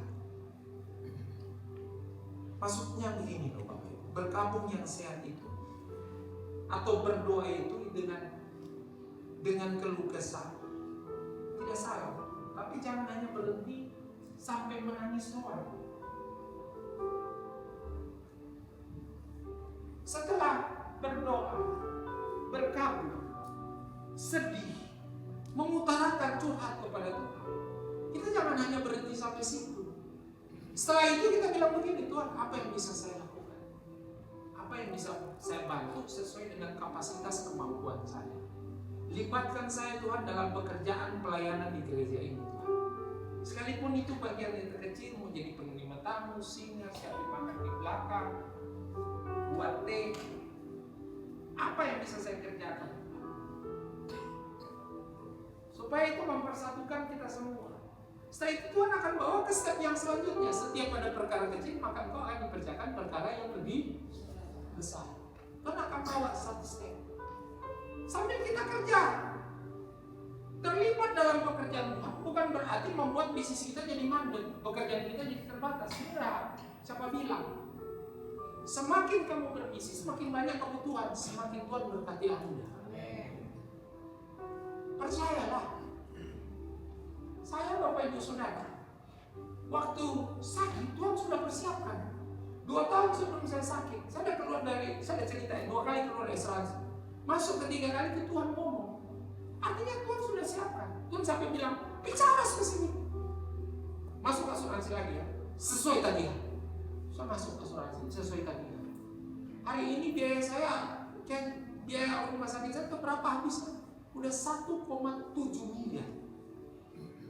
Maksudnya begini loh Bapak Ibu, berkabung yang sehat itu atau berdoa itu dengan keluh kesah tidak salah, tapi jangan hanya berhenti sampai menangis doang. Setelah berdoa, berkabung, sedih, mengutarakan curhat kepada Tuhan, kita jangan hanya berhenti sampai situ. Setelah itu kita bilang begini, Tuhan, apa yang bisa saya lakukan? Apa yang bisa saya bantu sesuai dengan kapasitas kemampuan saya? Libatkan saya Tuhan dalam pekerjaan pelayanan di gereja ini Tuhan. Sekalipun itu bagian yang terkecil, mau jadi penerima tamu, singa, siapin makan di belakang, buat teh, apa yang bisa saya kerjakan? Supaya itu mempersatukan kita semua. Setelah itu Tuhan akan bawa ke step yang selanjutnya. Setiap ada perkara kecil, maka engkau akan dikerjakan perkara yang lebih besar. Tuhan akan bawa satu step. Sambil kita kerja, terlibat dalam pekerjaan Tuhan bukan berarti membuat bisnis kita jadi mandek, pekerjaan kita jadi terbatas. Tidak. Siapa bilang? Semakin kamu bermisi, semakin banyak kebutuhan, semakin Tuhan berkati Anda. Percayalah. Saya Bapak Ibu Saudara, waktu sakit Tuhan sudah persiapkan. 2 tahun sebelum saya sakit, saya udah ceritain 2 kali keluar dari asuransi. Masuk ketiga kali itu Tuhan ngomong. Artinya Tuhan sudah siapkan. Tuhan sampai bilang, bicara ke sini. Masuk asuransi lagi ya, sesuai tagihan. Saya masuk asuransi sesuai tagihan. Hari ini biaya saya, biaya rumah sakit saya itu berapa habisnya? Udah 1,7 miliar.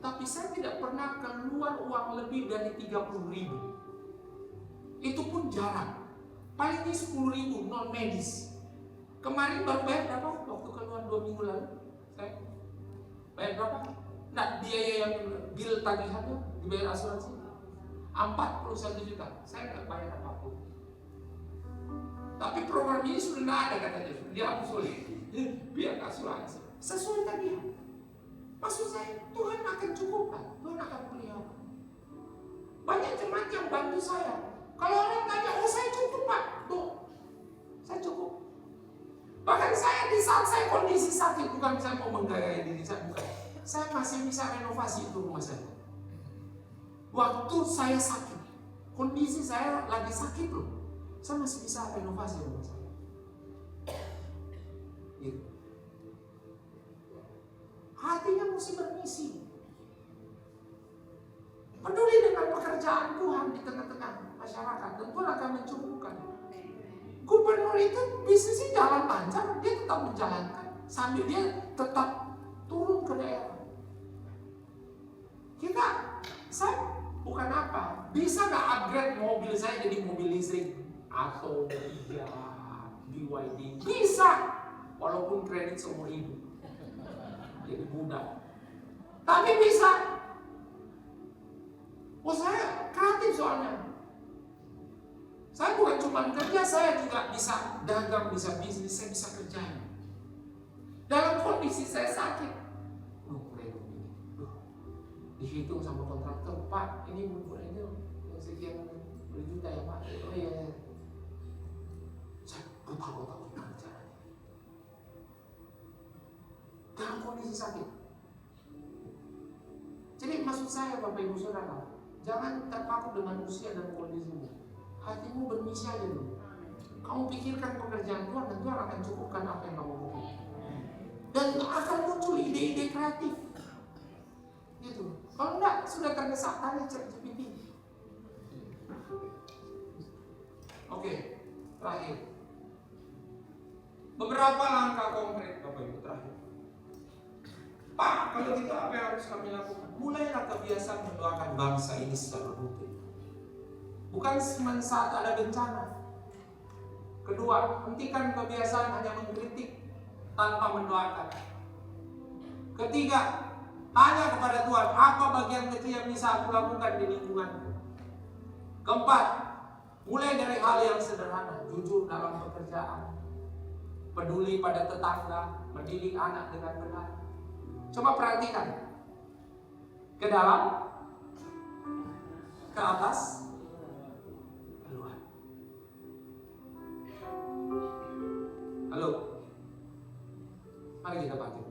Tapi saya tidak pernah keluar uang lebih dari 30.000. Itu pun jarang. Paling ini 10.000 non medis. Kemarin baru bayar berapa? Waktu keluar 2 minggu lalu saya bayar berapa? Nah, biaya yang bil tagihannya dibayar asuransi 41 juta. Saya nggak bayar apapun. Tapi program ini sudah nggak ada katanya, dihapus oleh pihak asuransi. Sesuai tagihan. Maksud saya, Tuhan akan cukupkan, Tuhan akan pelihara. Banyak jemaat yang bantu saya. Kalau orang tanya, oh saya cukup Pak, tuh, saya cukup. Bahkan saya di saat saya kondisi sakit, bukan saya mau menggayai diri saya, bukan. Saya masih bisa renovasi itu rumah saya. Waktu saya sakit, kondisi saya lagi sakit loh, saya masih bisa renovasi rumah saya. Gitu. Hatinya mesti bermisi. Peduli dengan pekerjaan Tuhan di tengah-tengah masyarakat, dan Tuhan akan mencukupkan. Gubernur itu bisnisnya jalan lancar, dia tetap menjalankan sambil dia tetap turun ke daerah. Saya bukan apa, bisa nggak upgrade mobil saya jadi mobil listrik atau ya BYD? Bisa, walaupun kredit seumur hidup. Jadi mudah. Tapi bisa. Oh saya kreatif soalnya. Saya bukan cuma kerja, saya juga bisa dagang, bisa bisnis, saya bisa kerjain. Dalam kondisi saya sakit, dihitung sama kontraktor, Pak, ini sekian berjuta ya Pak. Oh iya. Saya buta-buta gimana caranya. Dalam kondisi sakit. Jadi maksud saya Bapak Ibu Saudara, jangan terpaku dengan usia dan kondisimu. Hatimu bermisi aja dulu. Kamu pikirkan pekerjaan Tuhan dan Tuhan akan cukupkan apa yang kamu butuhkan. Dan akan muncul ide-ide kreatif. Gitu. Kalau enggak, sudah terdesak tanya ChatGPT. Oke, terakhir. Beberapa langkah konkret Bapak Ibu terakhir. Pak, kalau gitu apa yang harus kami lakukan? Mulailah kebiasaan mendoakan bangsa ini secara rutin. Bukan cuma saat ada bencana. Kedua, hentikan kebiasaan hanya mengkritik tanpa mendoakan. Ketiga, tanya kepada Tuhan, apa bagian kecil yang bisa aku lakukan di lingkunganku? Keempat, mulai dari hal yang sederhana, jujur dalam pekerjaan, peduli pada tetangga, mendidik anak dengan benar. Coba perhatikan, ke dalam, ke atas, keluar. Halo, mari kita bangkit.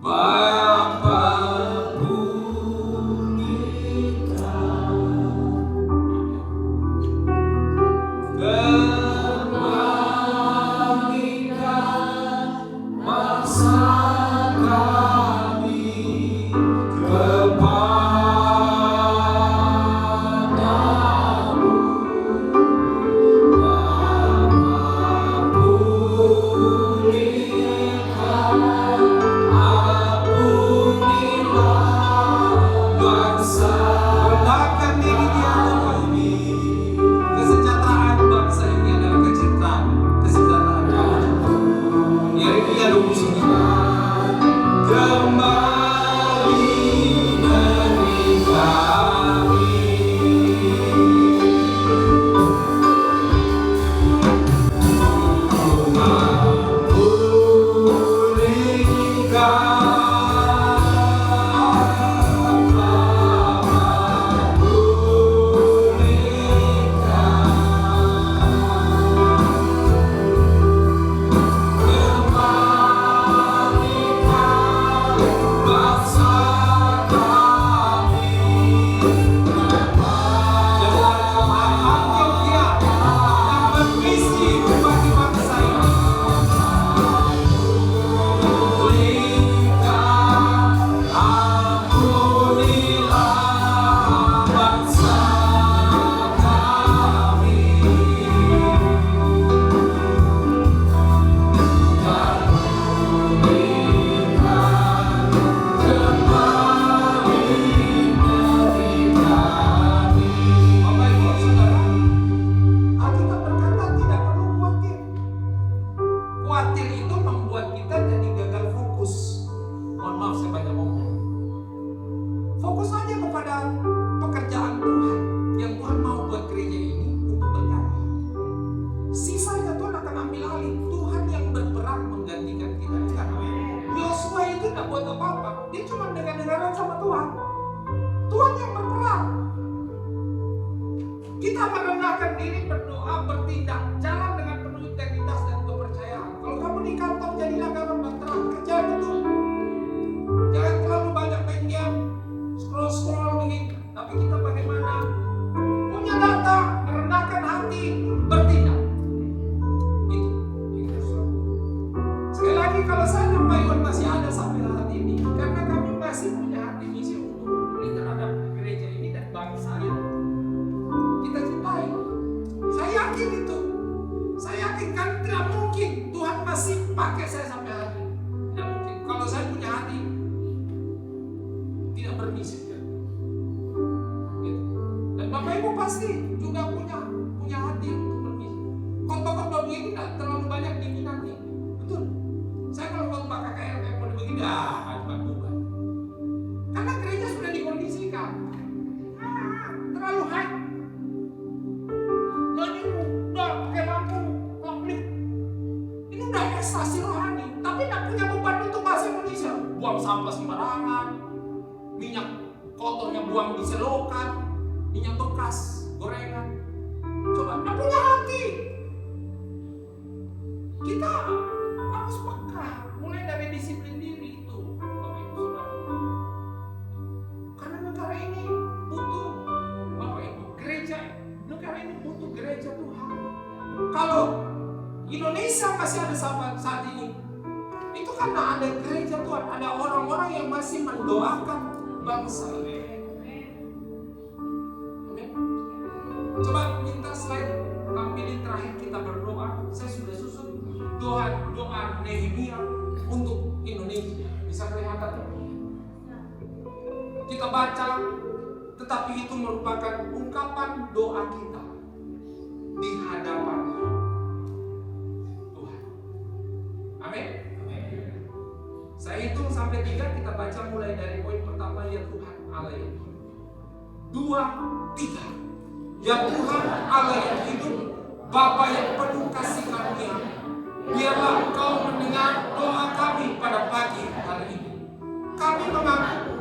Bapa bumi merendahkan diri, berdoa, bertindak, jalan dengan penuh integritas dan kepercayaan. Kalau kamu di kantor, jadilah garam dan terang, kerja betul. Jangan terlalu banyak main game, scroll begitu. Tapi kita bagaimana? Punya data, merendahkan hati, bertindak. Itu. Sekali lagi, kalau saya dan Pak Iwan masih ada sampai saat ini, karena kami masih punya hati misi untuk peduli terhadap gereja ini dan bangsa ini. Kita cintai. Saya yakin itu. Saya yakin kan tidak mungkin Tuhan masih pakai saya sampai hari ini. Tidak mungkin. Kalau saya punya hati tidak bermisi. Gitu. Dan Bapak Ibu pasti juga punya hati untuk bermisi. Khotbah-khotbah begini tidak terlalu banyak diminati. Betul. Saya kalau khotbah KKR kayak mau begini, cuma bukan. Karena gereja sudah dikondisikan. Terlalu hype. Nyanyi udah pakai lampu, klip. Ini udah ekstasi rohani, tapi tidak punya beban untuk bahasa Indonesia. Buang sampah sembarangan, minyak kotornya buang di selokan, minyak bekas, gorengan. Coba, tidak punya hati. Kita harus peka, mulai dari disiplin diri itu, Bapak Ibu Saudara. Karena negara ini butuh, Bapak Ibu, negara ini butuh gereja Tuhan. Kalau Indonesia masih ada saat ini, itu karena ada gereja Tuhan, ada orang-orang yang masih mendoakan bangsa ini. Amin. Coba minta slide tampilin terakhir kita berdoa. Saya sudah susun doa Nehemia untuk Indonesia. Bisa kelihatan? Kita baca, tetapi itu merupakan ungkapan doa kita di hadapan Tuhan. Amin. Saya hitung sampai 3, kita baca mulai dari poin pertama, ya Tuhan Allah yang hidup. 2, 3. Ya Tuhan Allah yang hidup, Bapa yang penuh kasih karunia, biarlah Engkau mendengar doa kami pada pagi hari ini. Kami mengaku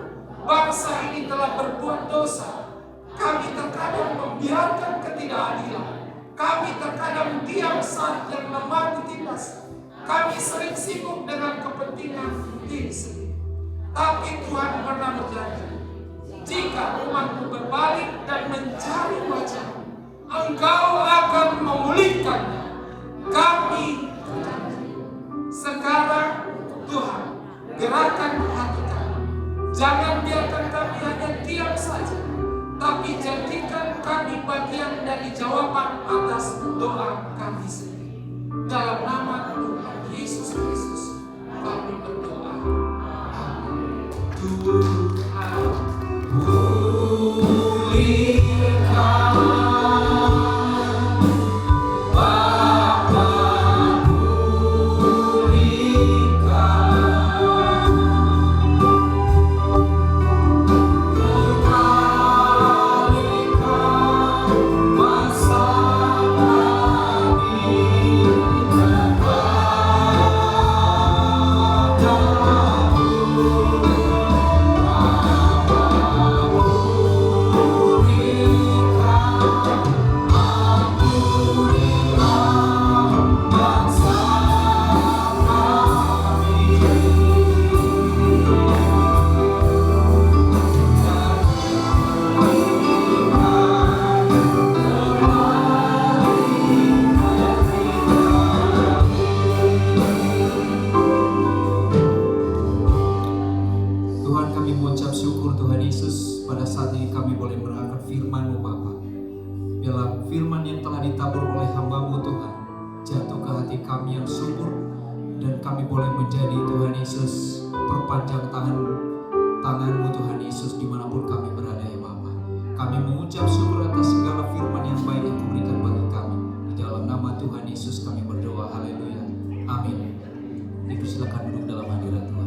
bangsa ini telah berbuat dosa. Kami terkadang membiarkan ketidakadilan. Kami terkadang diam saat yang lemah ditindas. Kami sering sibuk dengan kepentingan diri sendiri. Tapi Tuhan pernah berjanji, jika umatmu berbalik dan mencari wajah, Engkau akan memulihkannya. Kami berjanji. Sekarang Tuhan, gerakan hati kami. Jangan biarkan kami hanya diam saja, tapi jadikan kami bagian dari jawaban atas doa kami sendiri. Dalam nama Tuhan Yesus Kristus kami berdoa. Amin. Tuhan pulihkan. Firman yang telah ditabur oleh hamba-Mu Tuhan jatuh ke hati kami yang subur, dan kami boleh menjadi Tuhan Yesus perpanjang tangan-Mu Tuhan Yesus dimanapun kami berada ya Bapa. Kami mengucap syukur atas segala firman yang baik yang Kau berikan bagi kami. Di dalam nama Tuhan Yesus kami berdoa, haleluya, amin. Dipersilakan duduk dalam hadirat Tuhan.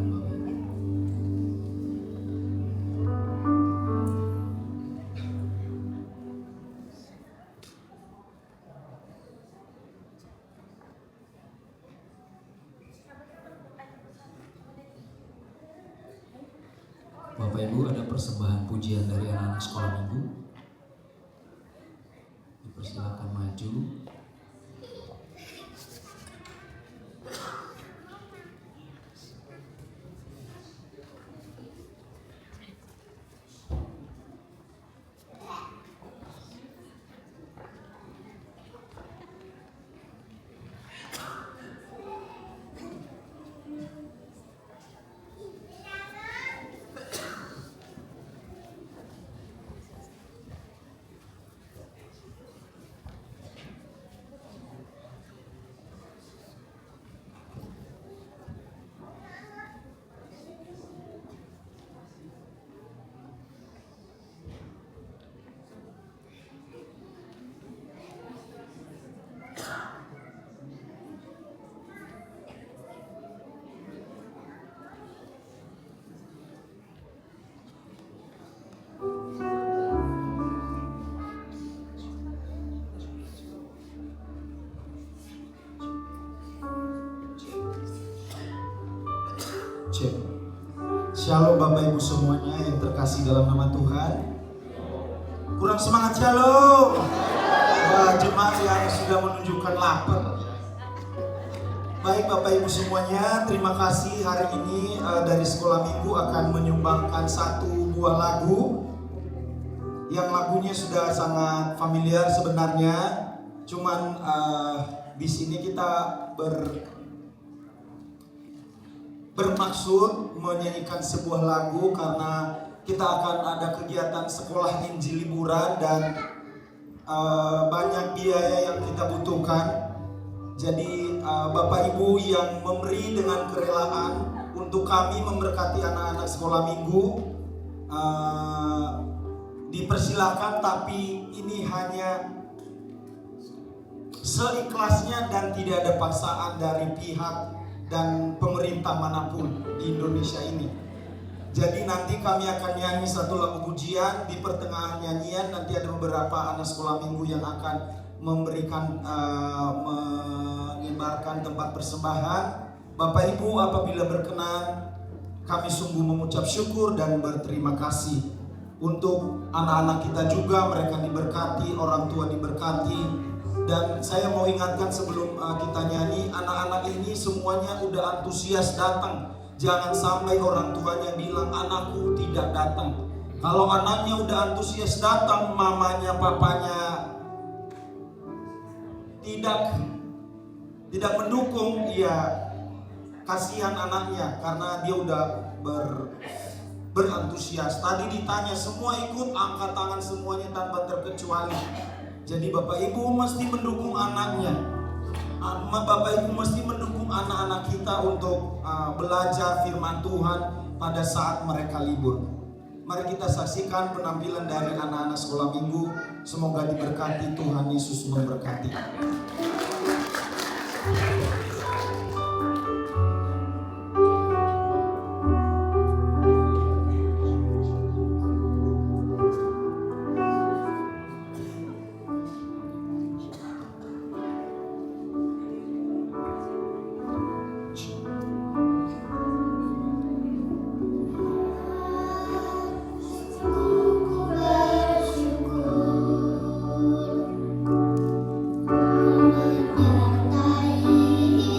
Bapak Ibu, ada persembahan pujian dari anak-anak sekolah minggu. Dipersilakan. maju. Cek. Shalom Bapak Ibu semuanya yang terkasih dalam nama Tuhan. Kurang semangat shalom. Wah, jemaat yang sudah menunjukkan lapar. Baik Bapak Ibu semuanya, terima kasih hari ini dari Sekolah Minggu akan menyumbangkan satu buah lagu. Yang lagunya sudah sangat familiar sebenarnya. Cuman di sini kita bermaksud menyanyikan sebuah lagu karena kita akan ada kegiatan sekolah Injil liburan dan banyak biaya yang kita butuhkan. Jadi Bapak Ibu yang memberi dengan kerelaan untuk kami memberkati anak-anak sekolah minggu, dipersilakan, tapi ini hanya seikhlasnya dan tidak ada paksaan dari pihak dan pemerintah manapun di Indonesia ini. Jadi nanti kami akan nyanyi satu lagu pujian. Di pertengahan nyanyian nanti ada beberapa anak sekolah minggu yang akan memberikan mengibarkan tempat persembahan. Bapak Ibu apabila berkenan, kami sungguh mengucap syukur dan berterima kasih untuk anak-anak kita juga, mereka diberkati, orang tua diberkati. Dan saya mau ingatkan sebelum kita nyanyi, anak-anak ini semuanya udah antusias datang. Jangan sampai orang tuanya bilang anakku tidak datang. Kalau anaknya udah antusias datang, mamanya, papanya tidak mendukung, ya kasihan anaknya karena dia udah berantusias. Tadi ditanya semua ikut, angkat tangan semuanya tanpa terkecuali. Jadi Bapak Ibu mesti mendukung anaknya. Bapak Ibu mesti mendukung anak-anak kita untuk belajar firman Tuhan pada saat mereka libur. Mari kita saksikan penampilan dari anak-anak sekolah minggu. Semoga diberkati, Tuhan Yesus memberkati. Menyertai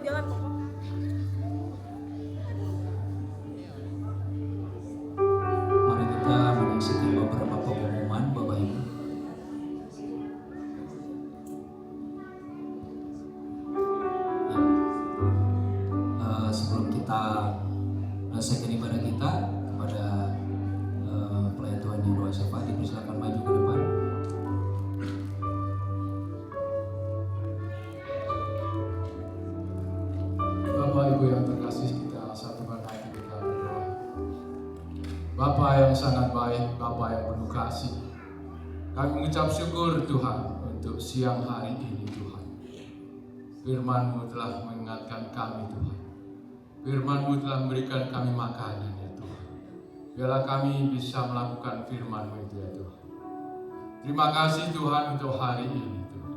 jalan kok. Mari kita menyaksikan beberapa pengumuman Bapak Ibu. Sebelum kita selesaikan ibadah kita, kepada pelayan Tuhan yang doa syafaat dipersilakan maju ke depan. Bapak Ibu yang terkasih, kita satukan hati kita berdoa. Bapa yang sangat baik, Bapa yang penuh kasih, kami mengucap syukur Tuhan untuk siang hari ini Tuhan. Firman-Mu telah mengingatkan kami Tuhan. Firman-Mu telah memberikan kami makanan ya Tuhan. Biarlah kami bisa melakukan firman-Mu itu ya Tuhan. Terima kasih Tuhan untuk hari ini Tuhan.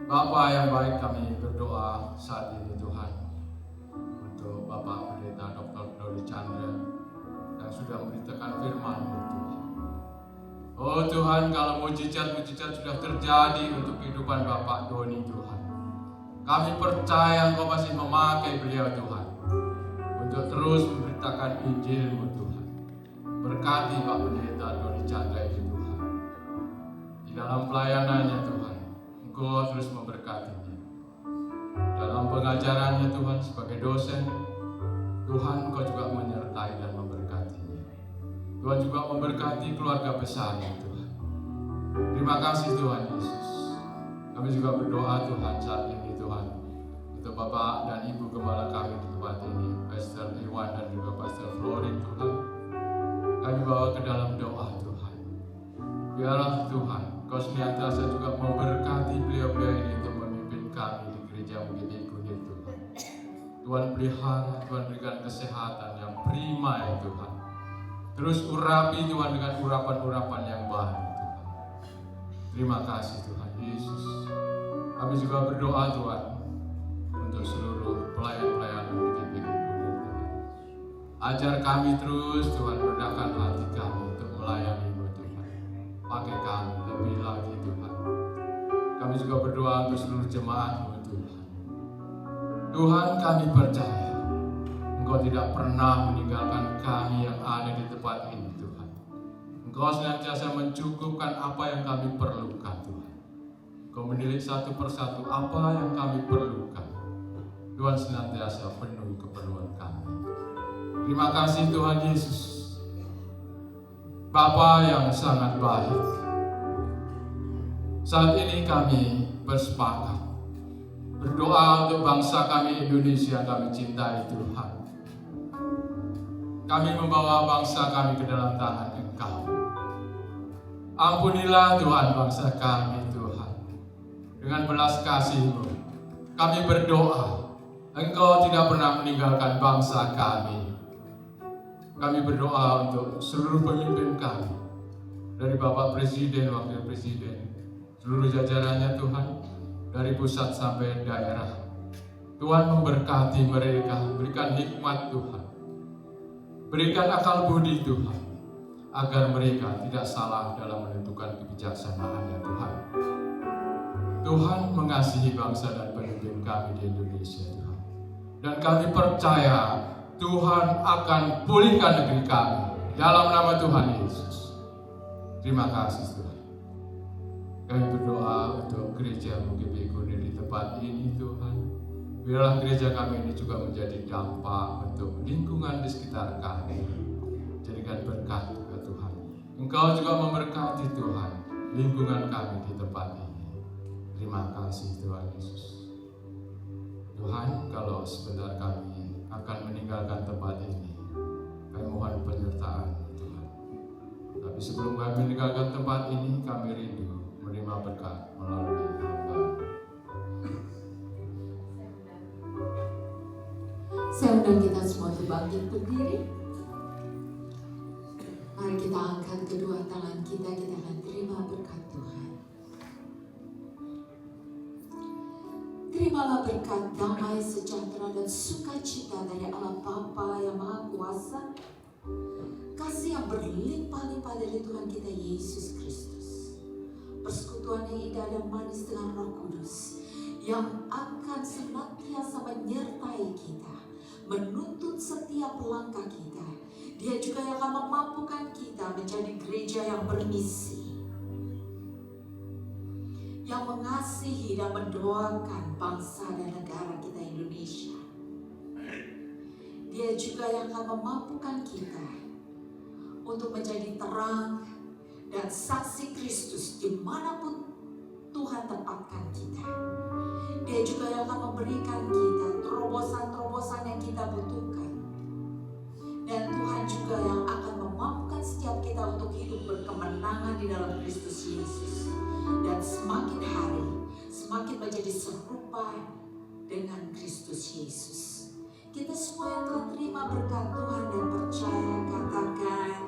Bapa yang baik, kami berdoa saat ini Tuhan untuk Bapak Pendeta Dr. Dodi Chandra yang sudah memberitakan firman-Mu Tuhan. Oh Tuhan, kalau mujizat-mujizat sudah terjadi untuk kehidupan Bapak Doni Tuhan, kami percaya Engkau masih memakai beliau Tuhan untuk terus memberitakan Injil-Mu Tuhan. Berkati Pak Pendeta Dodi Chandra itu Tuhan. Di dalam pelayanannya Tuhan, Engkau terus memberkatinya. Dalam pengajarannya Tuhan sebagai dosen, Tuhan Engkau juga menyertai dan memberkatinya. Tuhan juga memberkati keluarga besarnya Tuhan. Terima kasih Tuhan Yesus. Kami juga berdoa Tuhan saat ini Tuhan untuk Bapak dan Ibu Gembala kami di tempat ini, Pastor Iwan dan juga Pastor Florin Tuhan. Kami bawa ke dalam doa Tuhan. Biarlah Tuhan Kau senantiasa juga memberkati beliau-beliau ini untuk memimpin kami di gereja Bukit Kunir Tuhan. Tuhan pelihara, Tuhan berikan kesehatan yang prima ya Tuhan. Terus urapi Tuhan dengan urapan-urapan yang baru Tuhan. Terima kasih Tuhan Yesus. Kami juga berdoa Tuhan untuk seluruh pelayan-pelayan Bukit Kunir Tuhan. Ajar kami terus Tuhan, rendahkan hati kami untuk melayani-Mu Tuhan. Pakai kami lebih lagi Tuhan. Kami juga berdoa untuk seluruh jemaat-Mu Tuhan. Tuhan, kami percaya Engkau tidak pernah meninggalkan kami yang ada di tempat ini Tuhan. Engkau senantiasa mencukupkan apa yang kami perlukan Tuhan. Engkau menilik satu persatu apa yang kami perlukan. Tuhan senantiasa penuhi keperluan kami. Terima kasih Tuhan Yesus, Bapa yang sangat baik. Saat ini kami bersepakat berdoa untuk bangsa kami Indonesia kami cintai Tuhan. Kami membawa bangsa kami ke dalam tangan Engkau. Ampunilah Tuhan bangsa kami Tuhan. Dengan belas kasih-Mu kami berdoa Engkau tidak pernah meninggalkan bangsa kami. Kami berdoa untuk seluruh pemimpin kami, dari Bapak Presiden, Wakil Presiden, seluruh jajarannya Tuhan, dari pusat sampai daerah. Tuhan memberkati mereka, berikan hikmat Tuhan, berikan akal budi Tuhan, agar mereka tidak salah dalam menentukan kebijaksanaan-Nya Tuhan. Tuhan mengasihi bangsa dan pemimpin kami di Indonesia Tuhan. Dan kami percaya Tuhan akan pulihkan negeri kami dalam nama Tuhan Yesus. Terima kasih Tuhan. Kami berdoa untuk gereja Bukit Kunir di tempat ini Tuhan. Biarlah gereja kami ini juga menjadi dampak untuk lingkungan di sekitar kami. Jadikan berkat juga Tuhan. Engkau juga memberkati Tuhan lingkungan kami di tempat ini. Terima kasih Tuhan Yesus. Tuhan, kalau sebentar kami akan meninggalkan tempat ini, kami mohon penyertaan Tuhan. Tapi sebelum kami meninggalkan tempat ini, kami rindu menerima berkat melalui hamba. Saya undang kita semua untuk bangkit berdiri. Mari kita angkat kedua tangan kita akan terima berkat Tuhan. Terimalah berkat damai, sejahtera, dan sukacita dari Allah Bapa yang Maha Kuasa, kasih yang berlimpah-limpah dari Tuhan kita Yesus Kristus, persekutuan yang indah dan manis dengan Roh Kudus, yang akan senantiasa menyertai kita, menuntun setiap langkah kita. Dia juga yang akan memampukan kita menjadi gereja yang bermisi, yang mengasihi dan mendoakan bangsa dan negara kita Indonesia. Dia juga yang akan memampukan kita untuk menjadi terang dan saksi Kristus dimanapun Tuhan tempatkan kita. Dia juga yang akan memberikan kita terobosan-terobosan yang kita butuhkan. Dan Tuhan juga yang akan memampukan setiap kita untuk hidup berkemenangan di dalam Kristus Yesus. Dan semakin hari, semakin menjadi serupa dengan Kristus Yesus. Kita semua yang telah terima berkat Tuhan dan percaya, katakan